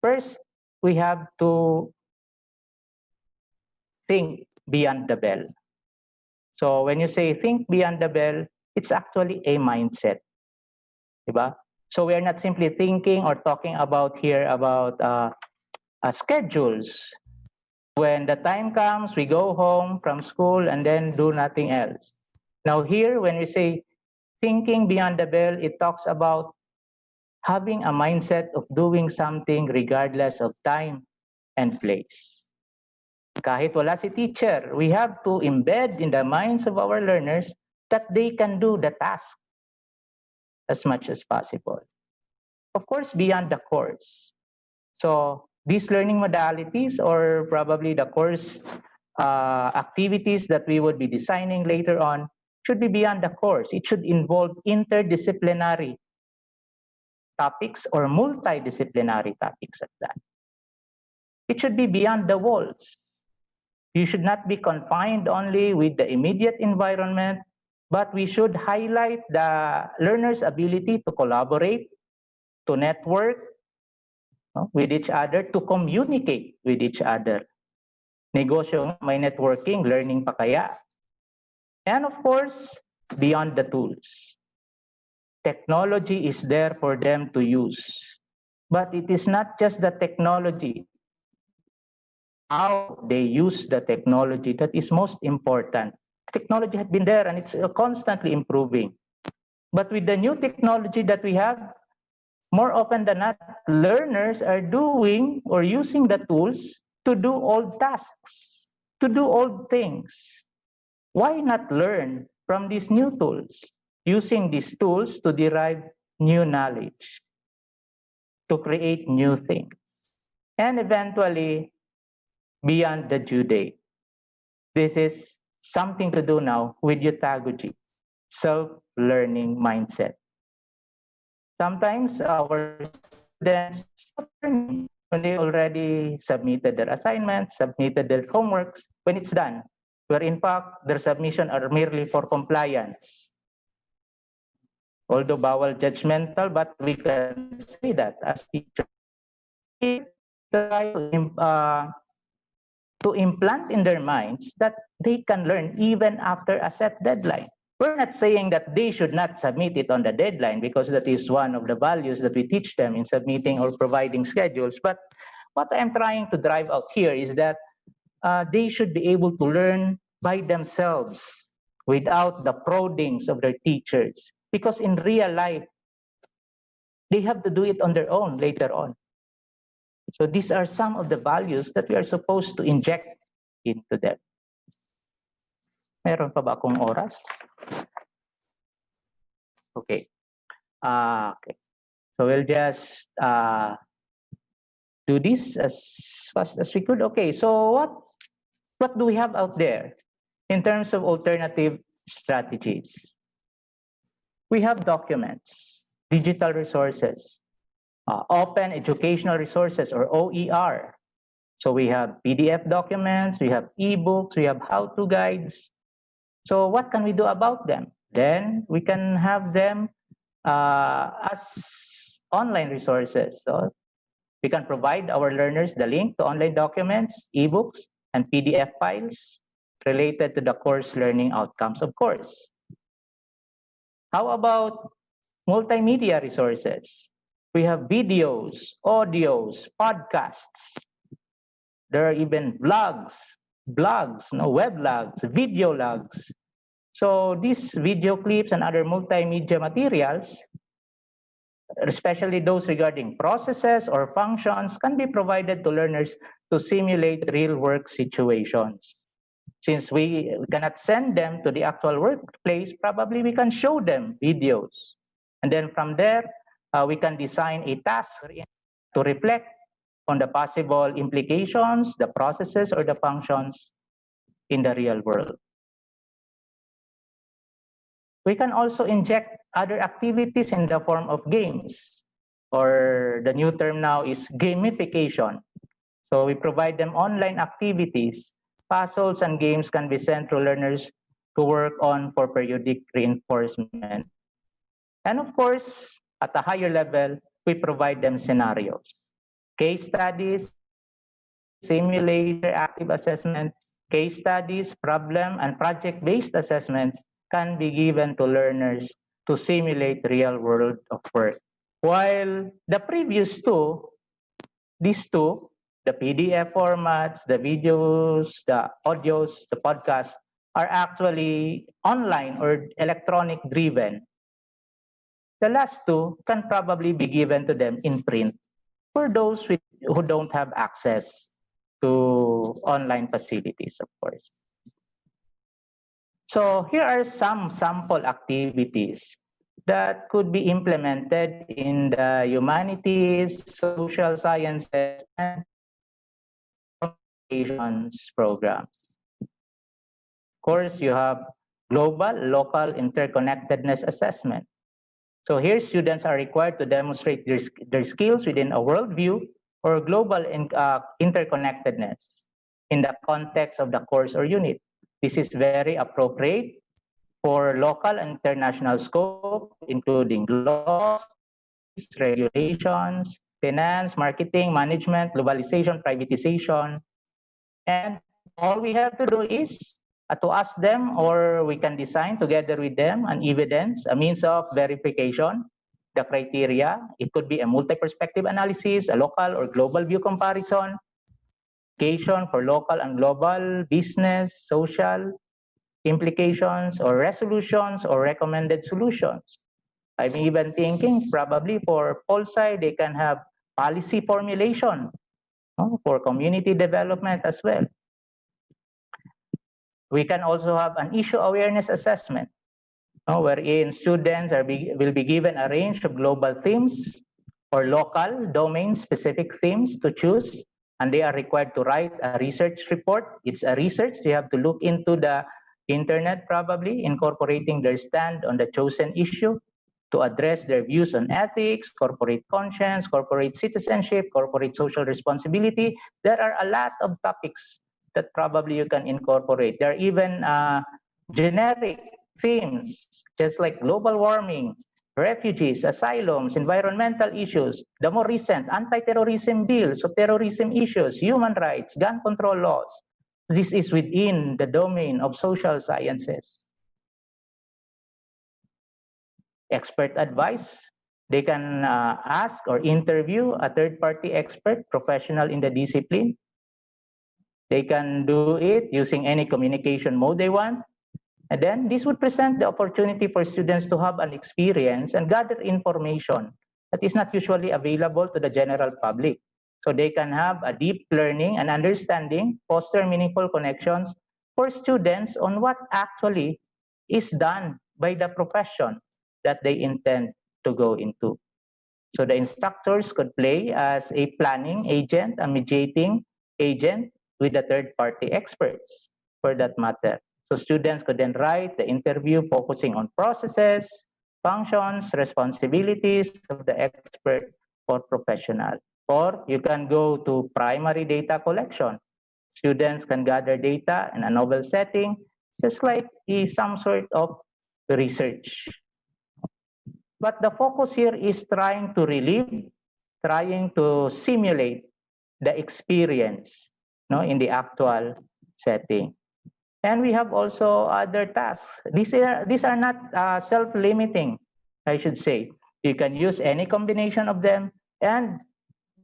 First, we have to think beyond the bell. So when you say think beyond the bell, it's actually a mindset. Diba? So we are not simply thinking or talking about here about schedules. When the time comes, we go home from school and then do nothing else. Now here, when we say thinking beyond the bell, it talks about having a mindset of doing something regardless of time and place. Kahit wala si teacher, we have to embed in the minds of our learners that they can do the task as much as possible. Of course, beyond the course. So these learning modalities, or probably the course activities that we would be designing later on, should be beyond the course. It should involve interdisciplinary topics or multidisciplinary topics at that. It should be beyond the walls. You should not be confined only with the immediate environment, but we should highlight the learner's ability to collaborate, to network with each other, to communicate with each other. Negosyo, may networking, learning pa kaya. And of course, beyond the tools. Technology is there for them to use. But it is not just the technology. How they use the technology that is most important. Technology has been there and it's constantly improving. But with the new technology that we have, more often than not, learners are doing or using the tools to do old tasks, to do old things. Why not learn from these new tools? Using these tools to derive new knowledge, to create new things, and eventually beyond the due date. This is something to do now with pedagogy, self-learning mindset. Sometimes our students stop learning when they already submitted their assignments, submitted their homeworks, when it's done, where in fact their submission are merely for compliance. Although bawal judgmental, but we can say that as teachers. We try to implant in their minds that they can learn even after a set deadline. We're not saying that they should not submit it on the deadline, because that is one of the values that we teach them in submitting or providing schedules. But what I'm trying to drive out here is that they should be able to learn by themselves without the proddings of their teachers. Because in real life, they have to do it on their own later on. So these are some of the values that we are supposed to inject into them. Meron pa ba akong oras? Okay. Okay. So we'll just do this as fast as we could. Okay. So what do we have out there in terms of alternative strategies? We have documents, digital resources, open educational resources, or OER. So we have PDF documents, we have ebooks, we have how-to guides. So what can we do about them? Then we can have them as online resources. So we can provide our learners the link to online documents, ebooks, and PDF files related to the course learning outcomes, of course. How about multimedia resources? We have videos, audios, podcasts. There are even blogs, weblogs, video logs. So these video clips and other multimedia materials, especially those regarding processes or functions, can be provided to learners to simulate real work situations. Since we cannot send them to the actual workplace, probably we can show them videos And then from there, we can design a task to reflect on the possible implications, the processes, or the functions in the real world. We can also inject other activities in the form of games, or the new term now is gamification. So we provide them online activities. Puzzles and games can be sent to learners to work on for periodic reinforcement. And of course, at a higher level, we provide them scenarios, case studies, simulator active assessments, case studies, problem, and project-based assessments can be given to learners to simulate real world of work. While the previous two, these two, the PDF formats, the videos, the audios, the podcasts, are actually online or electronic driven. The last two can probably be given to them in print for those who don't have access to online facilities, of course. So here are some sample activities that could be implemented in the humanities, social sciences, and communications programs. Of course, you have global, local interconnectedness assessment. So here, students are required to demonstrate their skills within a worldview or global interconnectedness in the context of the course or unit. This is very appropriate for local and international scope, including laws, regulations, finance, marketing, management, globalization, privatization. And all we have to do is to ask them, or we can design together with them an evidence, a means of verification, the criteria. It could be a multi-perspective analysis, a local or global view comparison, application for local and global business, social implications, or resolutions, or recommended solutions. I'm even thinking probably for Polsci, they can have policy formulation for community development as well. We can also have an issue awareness assessment, wherein students will be given a range of global themes or local domain-specific themes to choose, and they are required to write a research report. It's a research. They have to look into the internet, probably incorporating their stand on the chosen issue to address their views on ethics, corporate conscience, corporate citizenship, corporate social responsibility. There are a lot of topics that probably you can incorporate. There are even generic themes, just like global warming, refugees, asylums, environmental issues, the more recent anti-terrorism bills, so terrorism issues, human rights, gun control laws. This is within the domain of social sciences. Expert advice, they can ask or interview a third-party expert, professional in the discipline. They can do it using any communication mode they want. And then this would present the opportunity for students to have an experience and gather information that is not usually available to the general public. So they can have a deep learning and understanding, foster meaningful connections for students on what actually is done by the profession that they intend to go into. So the instructors could play as a planning agent, a mediating agent with the third-party experts for that matter. So students could then write the interview focusing on processes, functions, responsibilities of the expert or professional. Or you can go to primary data collection. Students can gather data in a novel setting, just like some sort of research. But the focus here is trying to relieve, trying to simulate the experience in the actual setting. And we have also other tasks. These are not self-limiting, I should say. You can use any combination of them, and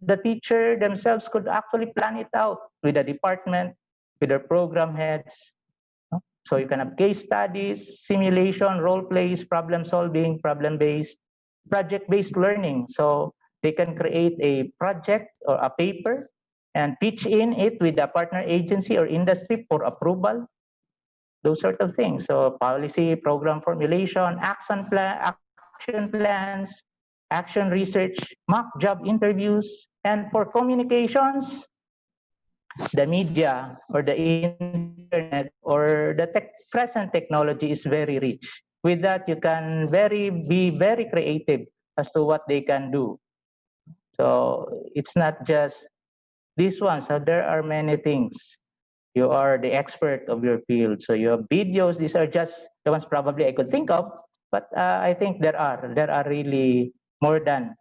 the teacher themselves could actually plan it out with the department, with their program heads. So you can have case studies, simulation, role plays, problem solving, problem-based, project-based learning. So they can create a project or a paper and pitch in it with a partner agency or industry for approval, those sort of things. So policy, program formulation, action action plans, action research, mock job interviews, and for communications, the media or the internet or the present technology is very rich. With that, you can be very creative as to what they can do. So it's not just this one. So there are many things. You are the expert of your field. So you have videos. These are just the ones probably I could think of. But I think there are really more than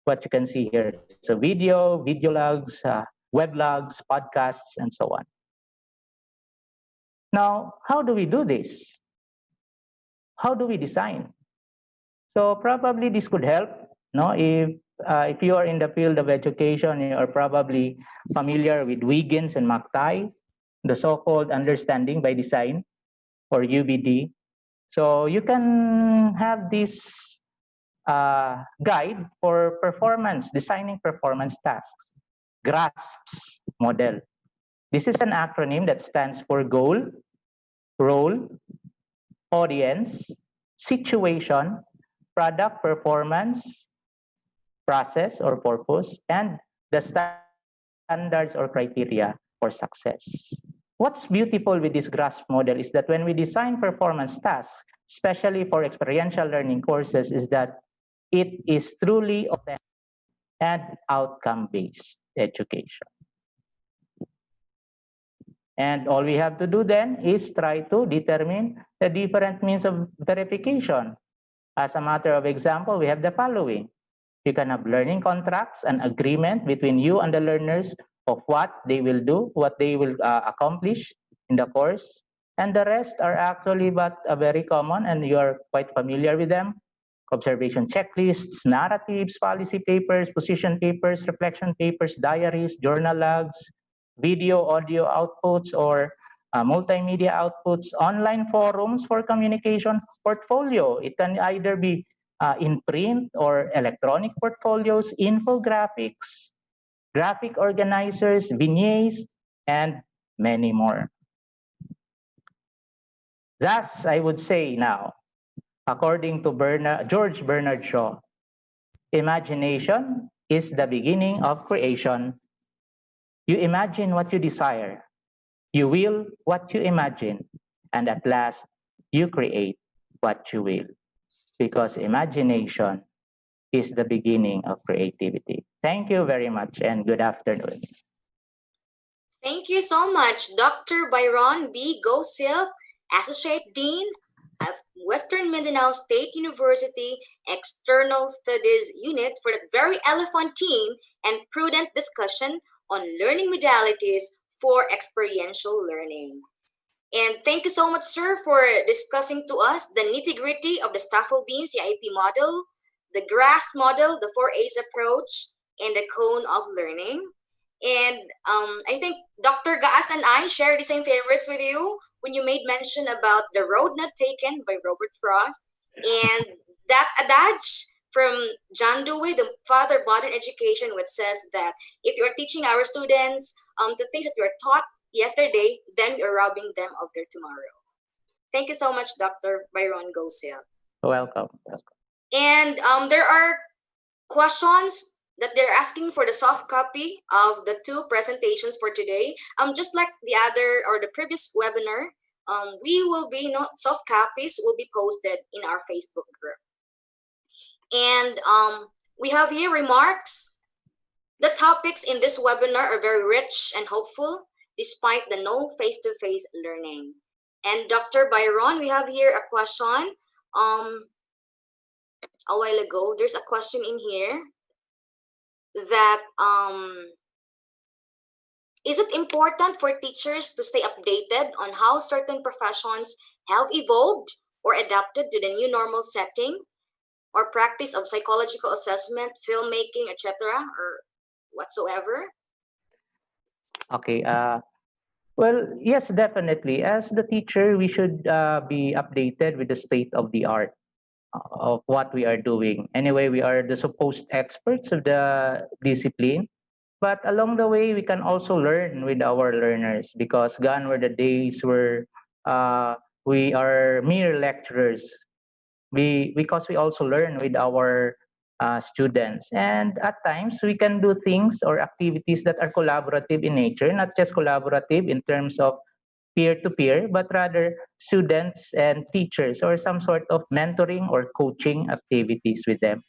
what you can see here. So video logs, weblogs, podcasts, and so on. Now, how do we do this? How do we design? So probably this could help. No, if you are in the field of education, you are probably familiar with Wiggins and McTighe, the so-called understanding by design, or UBD. So you can have this guide for designing performance tasks, GRASPS model. This is an acronym that stands for goal, role, audience, situation, product performance, process or purpose, and the standards or criteria for success. What's beautiful with this GRASP model is that when we design performance tasks, especially for experiential learning courses, is that it is truly authentic and outcome-based education. And all we have to do then is try to determine the different means of verification. As a matter of example, we have the following. You can have learning contracts, an agreement between you and the learners of what they will do, what they will accomplish in the course. And the rest are actually very common, and you are quite familiar with them. Observation checklists, narratives, policy papers, position papers, reflection papers, diaries, journal logs, video, audio outputs, or multimedia outputs, online forums for communication, portfolio. It can either be in print or electronic portfolios, infographics, graphic organizers, vignettes, and many more. Thus, I would say now, according to George Bernard Shaw, imagination is the beginning of creation. You imagine what you desire. You will what you imagine. And at last, you create what you will. Because imagination is the beginning of creativity. Thank you very much and good afternoon. Thank you so much, Dr. Byron B. Gosil, Associate Dean of Western Mindanao State University External Studies Unit, for that very elephantine and prudent discussion on learning modalities for experiential learning. And thank you so much, sir, for discussing to us the nitty-gritty of the Staffel Beam CIP model, the GRASP model, the 4A's approach, and the cone of learning. And I think Dr. Gaas and I share the same favorites with you when you made mention about The Road Not Taken by Robert Frost, and that adage from John Dewey, the father of modern education, which says that if you're teaching our students the things that you were taught yesterday, then you're robbing them of their tomorrow. Thank you so much, Dr. Byron Gosil. Welcome. And there are questions that they're asking for the soft copy of the two presentations for today. Just like the other or the previous webinar, we will be soft copies will be posted in our Facebook group. And we have here remarks. The topics in this webinar are very rich and hopeful, despite the no face-to-face learning. And Dr. Byron, we have here a question. A while ago, there's a question in here that is it important for teachers to stay updated on how certain professions have evolved or adapted to the new normal setting or practice of psychological assessment, filmmaking, etc., or whatsoever? Okay. Well, yes, definitely. As the teacher, we should be updated with the state of the art of what we are doing. Anyway, we are the supposed experts of the discipline. But along the way, we can also learn with our learners, because gone were the days where we are mere lecturers because we also learn with our students, and at times we can do things or activities that are collaborative in nature, not just collaborative in terms of peer-to-peer, but rather students and teachers, or some sort of mentoring or coaching activities with them.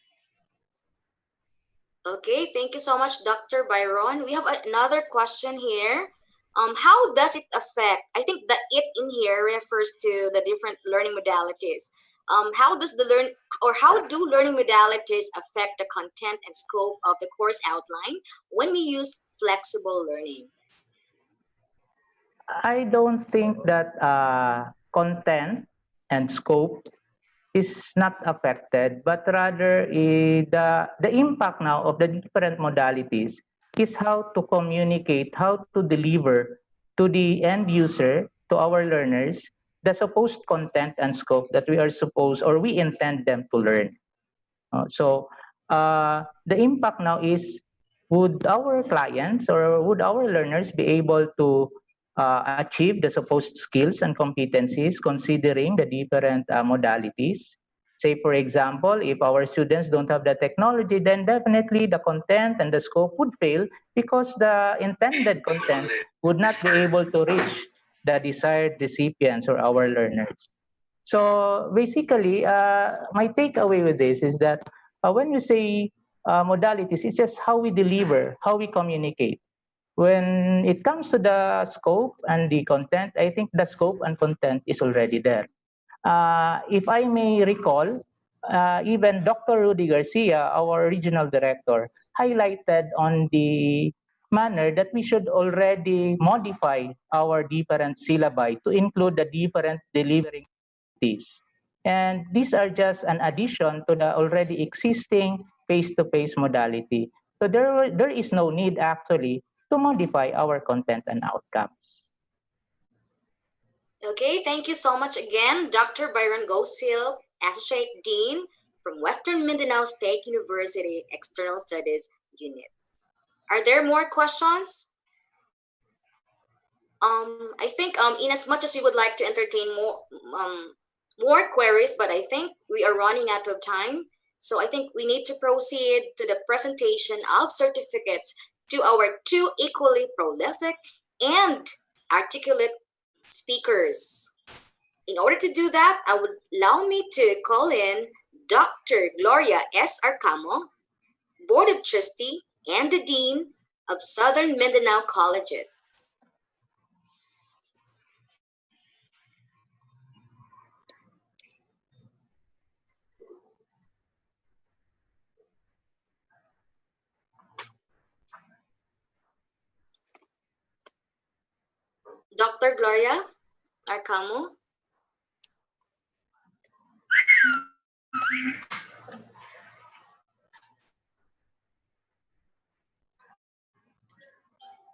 Okay, thank you so much, Dr. Byron. We have another question here. How does it affect? I think the "it" in here refers to the different learning modalities. How does how do learning modalities affect the content and scope of the course outline when we use flexible learning? I don't think that content and scope is not affected, but rather the impact now of the different modalities is how to communicate, how to deliver to the end user, to our learners, the supposed content and scope that we are supposed or we intend them to learn. The impact now is, would our clients or would our learners be able to achieve the supposed skills and competencies considering the different modalities? Say, for example, if our students don't have the technology, then definitely the content and the scope would fail because the intended content would not be able to reach the desired recipients or our learners. So basically, my takeaway with this is that when we say modalities, it's just how we deliver, how we communicate. When it comes to the scope and the content, I think the scope and content is already there. If I may recall, even Dr. Rudy Garcia, our regional director, highlighted on the manner that we should already modify our different syllabi to include the different delivery activities. And these are just an addition to the already existing face-to-face modality. So there is no need actually to modify our content and outcomes. Okay, thank you so much again, Dr. Byron Gosil, Associate Dean from Western Mindanao State University External Studies Unit. Are there more questions? I think in as much as we would like to entertain more queries, but I think we are running out of time. So I think we need to proceed to the presentation of certificates to our two equally prolific and articulate speakers. In order to do that, I would allow me to call in Dr. Gloria S. Arcamo, Board of Trustee and the Dean of Southern Mindanao Colleges. Dr. Gloria Arcamo.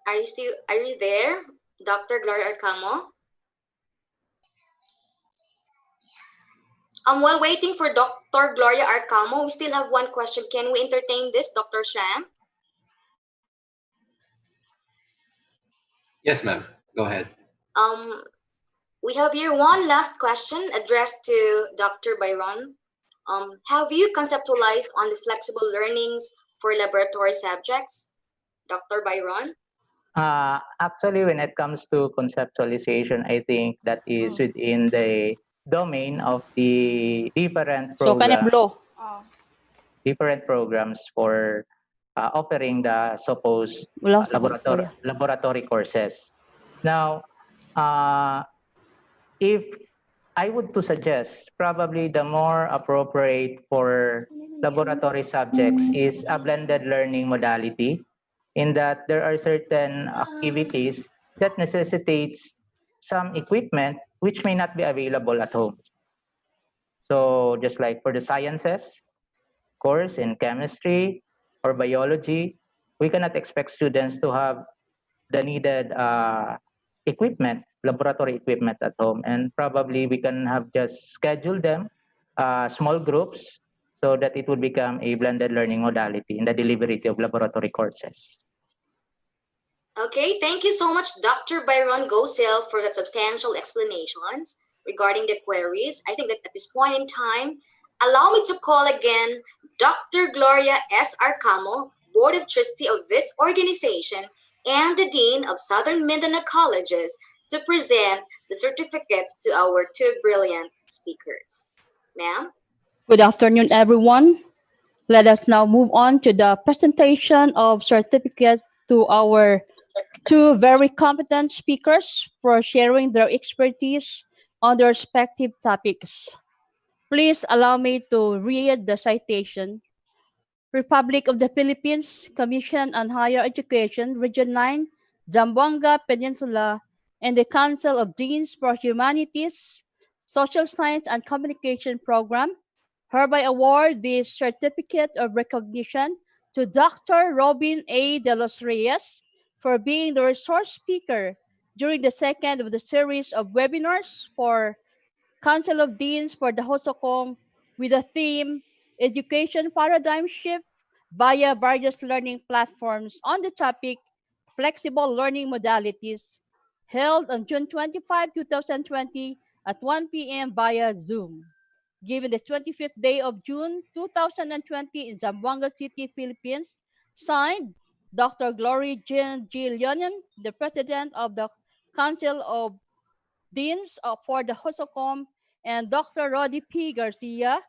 Are you there, Dr. Gloria Arcamo? While waiting for Dr. Gloria Arcamo, we still have one question. Can we entertain this, Dr. Sham? Yes, ma'am. Go ahead. We have here one last question addressed to Dr. Byron. Have you conceptualized on the flexible learnings for laboratory subjects, Dr. Byron? Actually, when it comes to conceptualization, I think that is within the domain of the different programs for offering the supposed laboratory courses. Now, if I would to suggest, probably the more appropriate for laboratory subjects is a blended learning modality, in that there are certain activities that necessitates some equipment which may not be available at home. So just like for the sciences course in chemistry or biology, we cannot expect students to have the needed equipment, laboratory equipment at home. And probably we can have just schedule them small groups so that it would become a blended learning modality in the delivery of laboratory courses. Okay, thank you so much, Dr. Byron Gosil, for that substantial explanations regarding the queries. I think that at this point in time, Allow me to call again Dr. Gloria S. Arcamo, Board of Trustee of this organization and the Dean of Southern Mindanao Colleges, to present the certificates to our two brilliant speakers. Ma'am? Good afternoon, everyone. Let us now move on to the presentation of certificates to our two very competent speakers for sharing their expertise on their respective topics. Please allow me to read the citation. Republic of the Philippines, Commission on Higher Education, Region 9, Zamboanga Peninsula, and the Council of Deans for Humanities, Social Science and Communication Program hereby award this certificate of recognition to Dr. Robin A. De Los Reyes for being the resource speaker during the second of the series of webinars for Council of Deans for the HOSOCOM with the theme Education Paradigm Shift via various learning platforms on the topic Flexible Learning Modalities, held on June 25, 2020 at 1 p.m. via Zoom. Given the 25th day of June 2020 in Zamboanga City, Philippines, signed Dr. Glory Jean G. Leonin, the President of the Council of Deans for the HOSOCOM, and Dr. Roddy P. Garcia,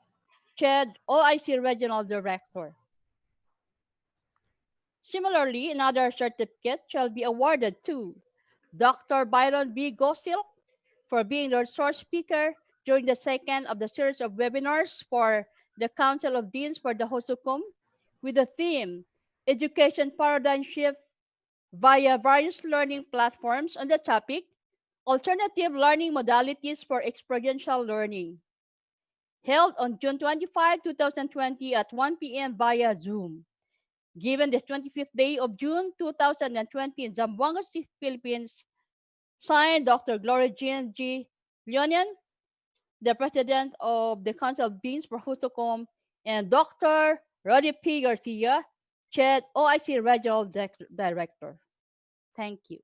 CHED OIC Regional Director. Similarly, another certificate shall be awarded to Dr. Byron B. Gosil for being the resource speaker during the second of the series of webinars for the Council of Deans for the HOSOCOM with the theme Education Paradigm Shift via various learning platforms on the topic Alternative Learning Modalities for Experiential Learning, held on June 25, 2020 at 1 p.m. via Zoom. Given the 25th day of June 2020 in Zamboanga City, Philippines, signed Dr. Gloria Jean G. Leonin, the President of the Council of Deans for HOSOCOM, and Dr. Roddy P. Garcia, CHED OIC Regional Director. Thank you.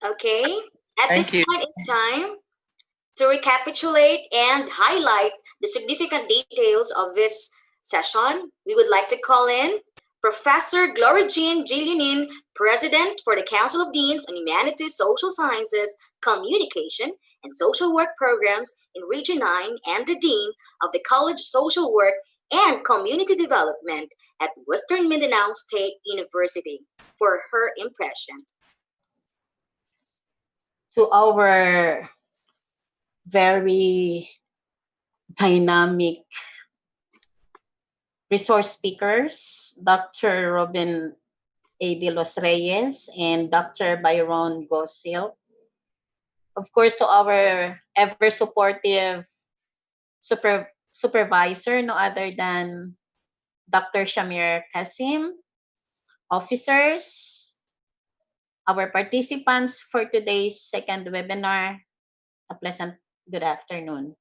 Okay, at Thank this you. point in time, to recapitulate and highlight the significant details of this session, we would like to call in Professor Gloria Jean Gillianin, President for the Council of Deans on Humanities, Social Sciences, Communication, and Social Work Programs in Region 9, and the Dean of the College of Social Work and Community Development at Western Mindanao State University, for her impression. To our very dynamic resource speakers, Dr. Robin A. De Los Reyes and Dr. Byron Gosil. Of course, to our ever supportive supervisor, no other than Dr. Shamir Kasim, officers, our participants for today's second webinar, a pleasant good afternoon.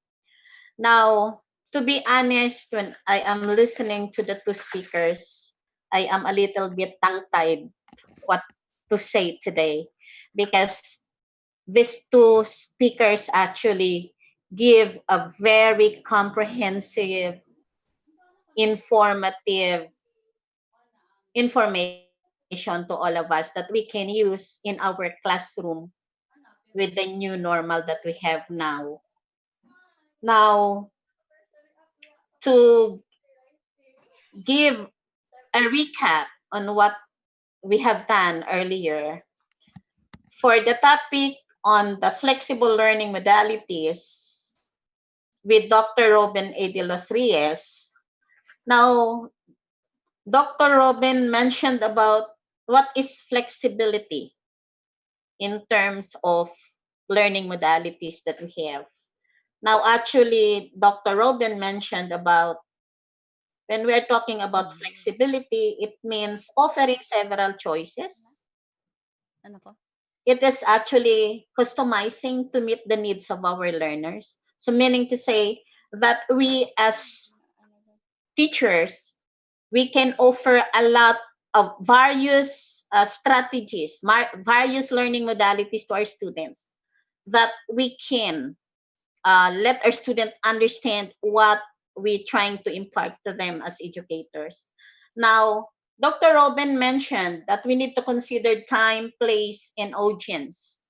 Now, to be honest, when I am listening to the two speakers, I am a little bit tongue-tied what to say today, because these two speakers actually give a very comprehensive, informative information to all of us that we can use in our classroom with the new normal that we have now. Now, to give a recap on what we have done earlier, for the topic on the flexible learning modalities with Dr. Robin A. De Los Reyes. Now, Dr. Robin mentioned about what is flexibility in terms of learning modalities that we have. Now, actually, Dr. Robin mentioned about when we're talking about flexibility, it means offering several choices. It is actually customizing to meet the needs of our learners. So meaning to say that we as teachers, we can offer a lot of various strategies, various learning modalities to our students that we can let our student understand what we're trying to impart to them as educators. Now, Dr. Robin mentioned that we need to consider time, place, and audience.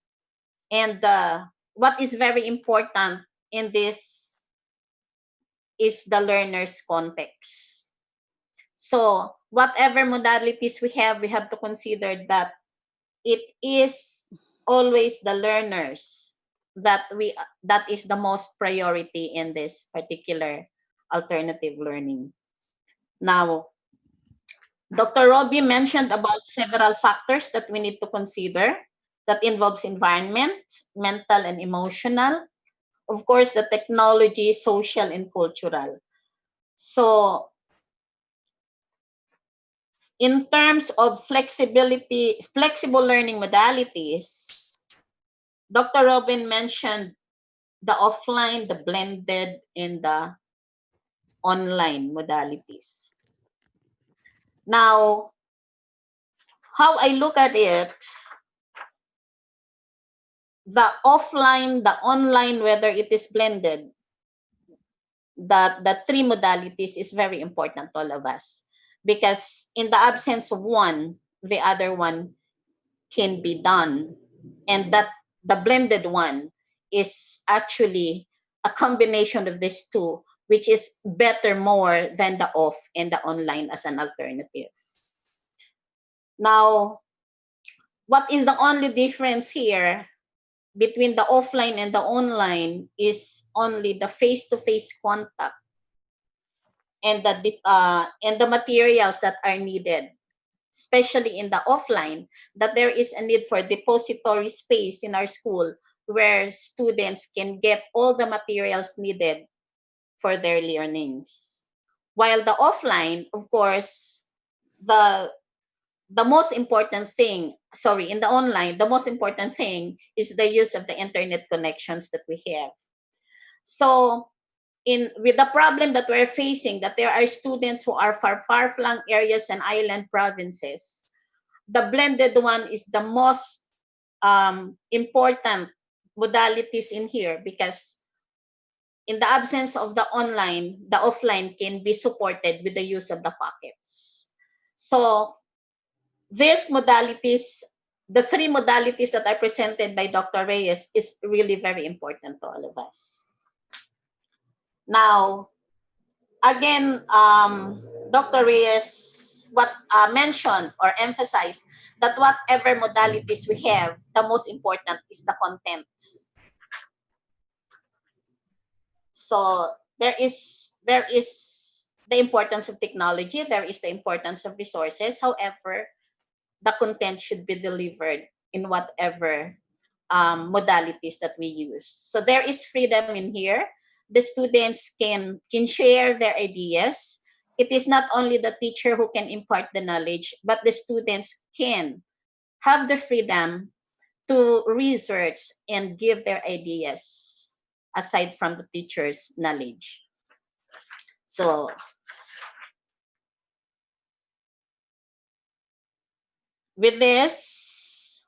And what is very important in this is the learner's context. So whatever modalities we have to consider that it is always the learners that is the most priority in this particular alternative learning. Now, Dr. Robbie mentioned about several factors that we need to consider that involves environment, mental and emotional, of course, the technology, social and cultural. So in terms of flexible learning modalities, Dr. Robin mentioned the offline, the blended, and the online modalities. Now, how I look at it, the offline, the online, whether it is blended, the three modalities is very important to all of us. Because in the absence of one, the other one can be done. And that the blended one is actually a combination of these two, which is better more than the off and the online as an alternative. Now, what is the only difference here between the offline and the online is only the face-to-face contact and the materials that are needed, especially in the offline, that there is a need for depository space in our school where students can get all the materials needed for their learnings. While the offline, of course, the most important thing, sorry, in the online, the most important thing is the use of the internet connections that we have. So with the problem that we're facing, that there are students who are far-flung areas and island provinces, the blended one is the most important modalities in here, because in the absence of the online, the offline can be supported with the use of the pockets. So these modalities, the three modalities that are presented by Dr. Reyes is really very important to all of us. Now, again, Dr. Reyes mentioned or emphasized that whatever modalities we have, the most important is the content. So there is the importance of technology, there is the importance of resources. However, the content should be delivered in whatever modalities that we use. So there is freedom in here. The students can share their ideas. It is not only the teacher who can impart the knowledge, but the students can have the freedom to research and give their ideas aside from the teacher's knowledge. So with this,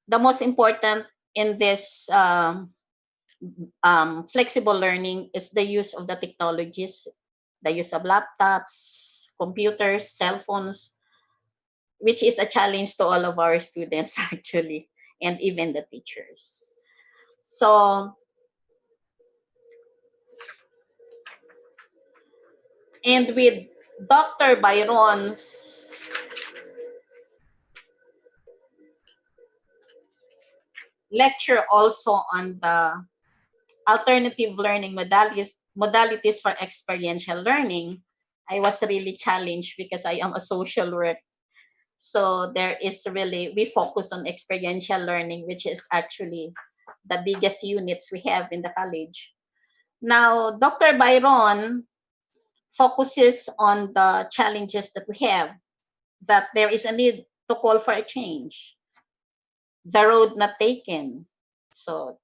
the most important in this flexible learning is the use of the technologies, the use of laptops, computers, cell phones, which is a challenge to all of our students actually, and even the teachers. So, and with Dr. Byron's lecture also on the alternative learning modalities for experiential learning, I was really challenged because I am a social work. So there is really, we focus on experiential learning, which is actually the biggest units we have in the college. Now, Dr. Byron focuses on the challenges that we have, that there is a need to call for a change, the road not taken. So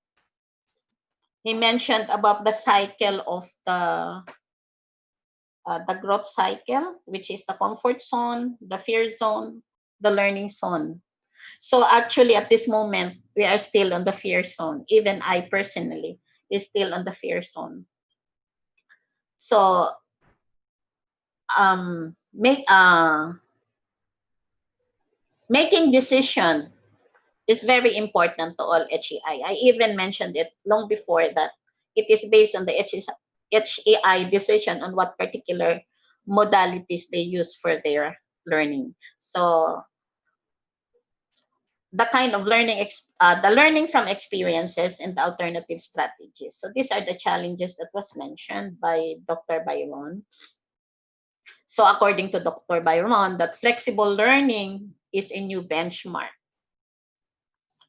he mentioned about the cycle of the growth cycle, which is the comfort zone, the fear zone, the learning zone. So actually at this moment, we are still on the fear zone, even I personally, is still on the fear zone. So making decision is very important to all HEI. I even mentioned it long before that it is based on the HEI decision on what particular modalities they use for their learning. So the kind of learning, the learning from experiences and the alternative strategies. So these are the challenges that was mentioned by Dr. Byron. So according to Dr. Byron, that flexible learning is a new benchmark.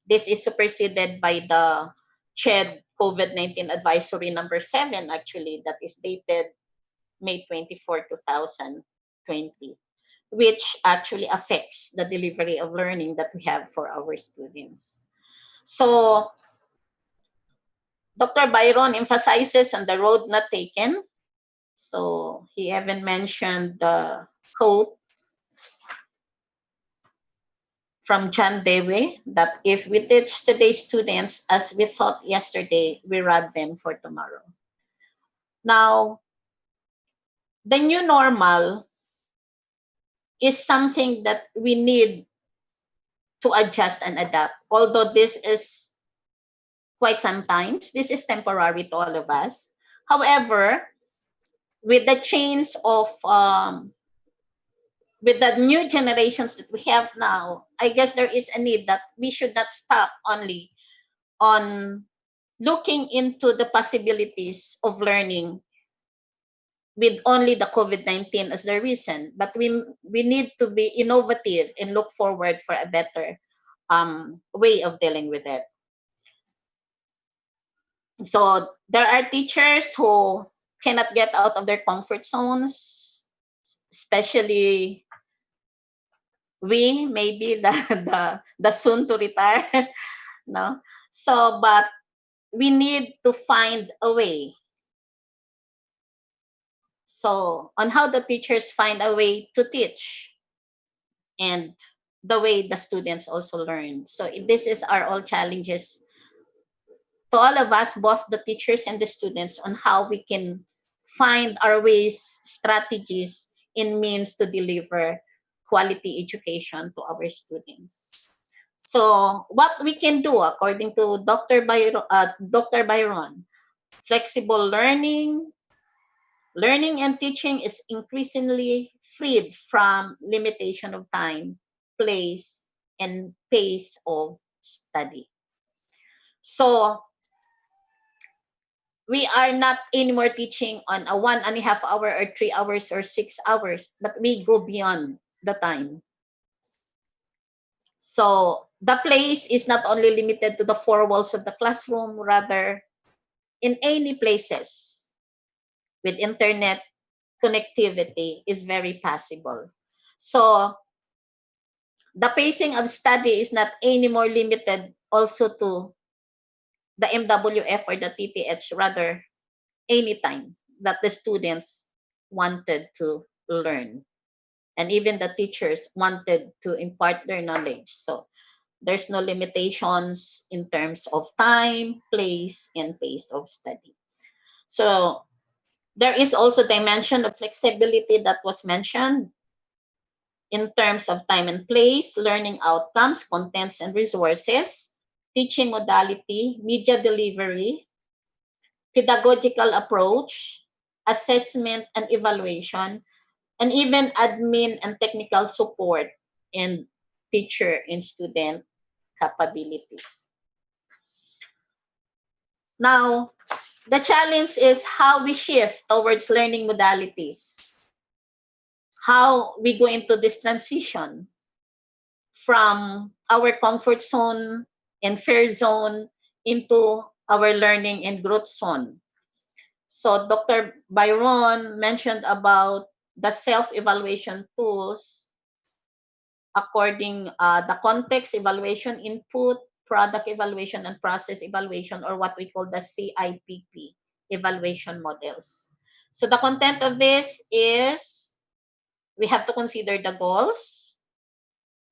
This is superseded by the CHED COVID-19 Advisory number 7, actually, that is dated May 24, 2020, which actually affects the delivery of learning that we have for our students. So Dr. Byron emphasizes on the road not taken. So he even mentioned the quote from John Dewey that if we teach today's students as we thought yesterday, we rob them for tomorrow. Now, the new normal is something that we need to adjust and adapt. Although this is quite sometimes, this is temporary to all of us. However, with the change of with the new generations that we have now, I guess there is a need that we should not stop only on looking into the possibilities of learning with only the COVID-19 as the reason, but we need to be innovative and look forward for a better way of dealing with it. So there are teachers who cannot get out of their comfort zones, especially we, maybe the soon to retire, no? So, but we need to find a way. So, on how the teachers find a way to teach and the way the students also learn. So, this is our all challenges to all of us, both the teachers and the students, on how we can find our ways, strategies, and means to deliver quality education to our students. So, what we can do, according to Dr. Byron, flexible learning and teaching is increasingly freed from limitation of time, place, and pace of study. So, we are not anymore teaching on a 1.5 hour or 3 hours or 6 hours, but we go beyond the time. So the place is not only limited to the four walls of the classroom, rather in any places with internet connectivity is very possible. So the pacing of study is not anymore limited also to the MWF or the TTH, rather anytime that the students wanted to learn. And even the teachers wanted to impart their knowledge. So there's no limitations in terms of time, place, and pace of study. So there is also dimension of flexibility that was mentioned in terms of time and place, learning outcomes, contents and resources, teaching modality, media delivery, pedagogical approach, assessment and evaluation, and even admin and technical support and teacher and student capabilities. Now, the challenge is how we shift towards learning modalities, how we go into this transition from our comfort zone and fear zone into our learning and growth zone. So Dr. Byron mentioned about the self-evaluation tools according the context evaluation, input, product evaluation, and process evaluation, or what we call the CIPP evaluation models. So the content of this is we have to consider the goals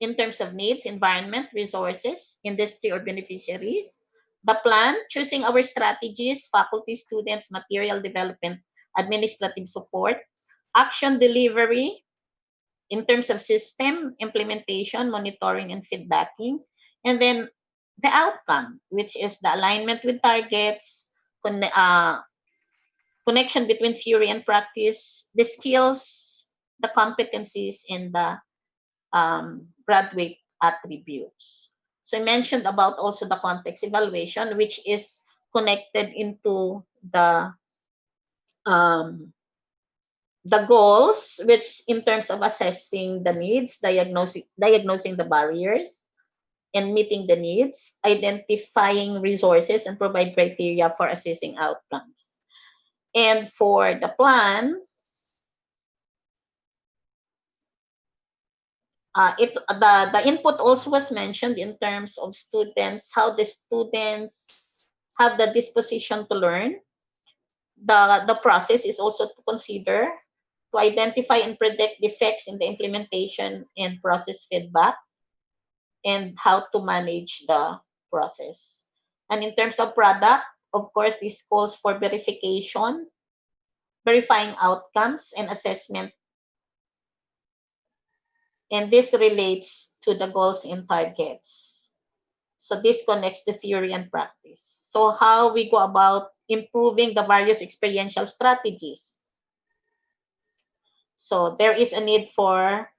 in terms of needs, environment, resources, industry or beneficiaries, the plan, choosing our strategies, faculty, students, material development, administrative support, action delivery in terms of system, implementation, monitoring, and feedbacking, and then the outcome, which is the alignment with targets, connection between theory and practice, the skills, the competencies, and the graduate attributes. So I mentioned about also the context evaluation, which is connected into um, the goals, which in terms of assessing the needs, diagnosing the barriers, and meeting the needs, identifying resources, and provide criteria for assessing outcomes. And for the plan, the input also was mentioned in terms of students, how the students have the disposition to learn. The process is also to consider to identify and predict defects in the implementation and process feedback, and how to manage the process. And in terms of product, of course, this calls for verification, verifying outcomes and assessment. And this relates to the goals and targets. So this connects the theory and practice. So how we go about improving the various experiential strategies. So there is a need for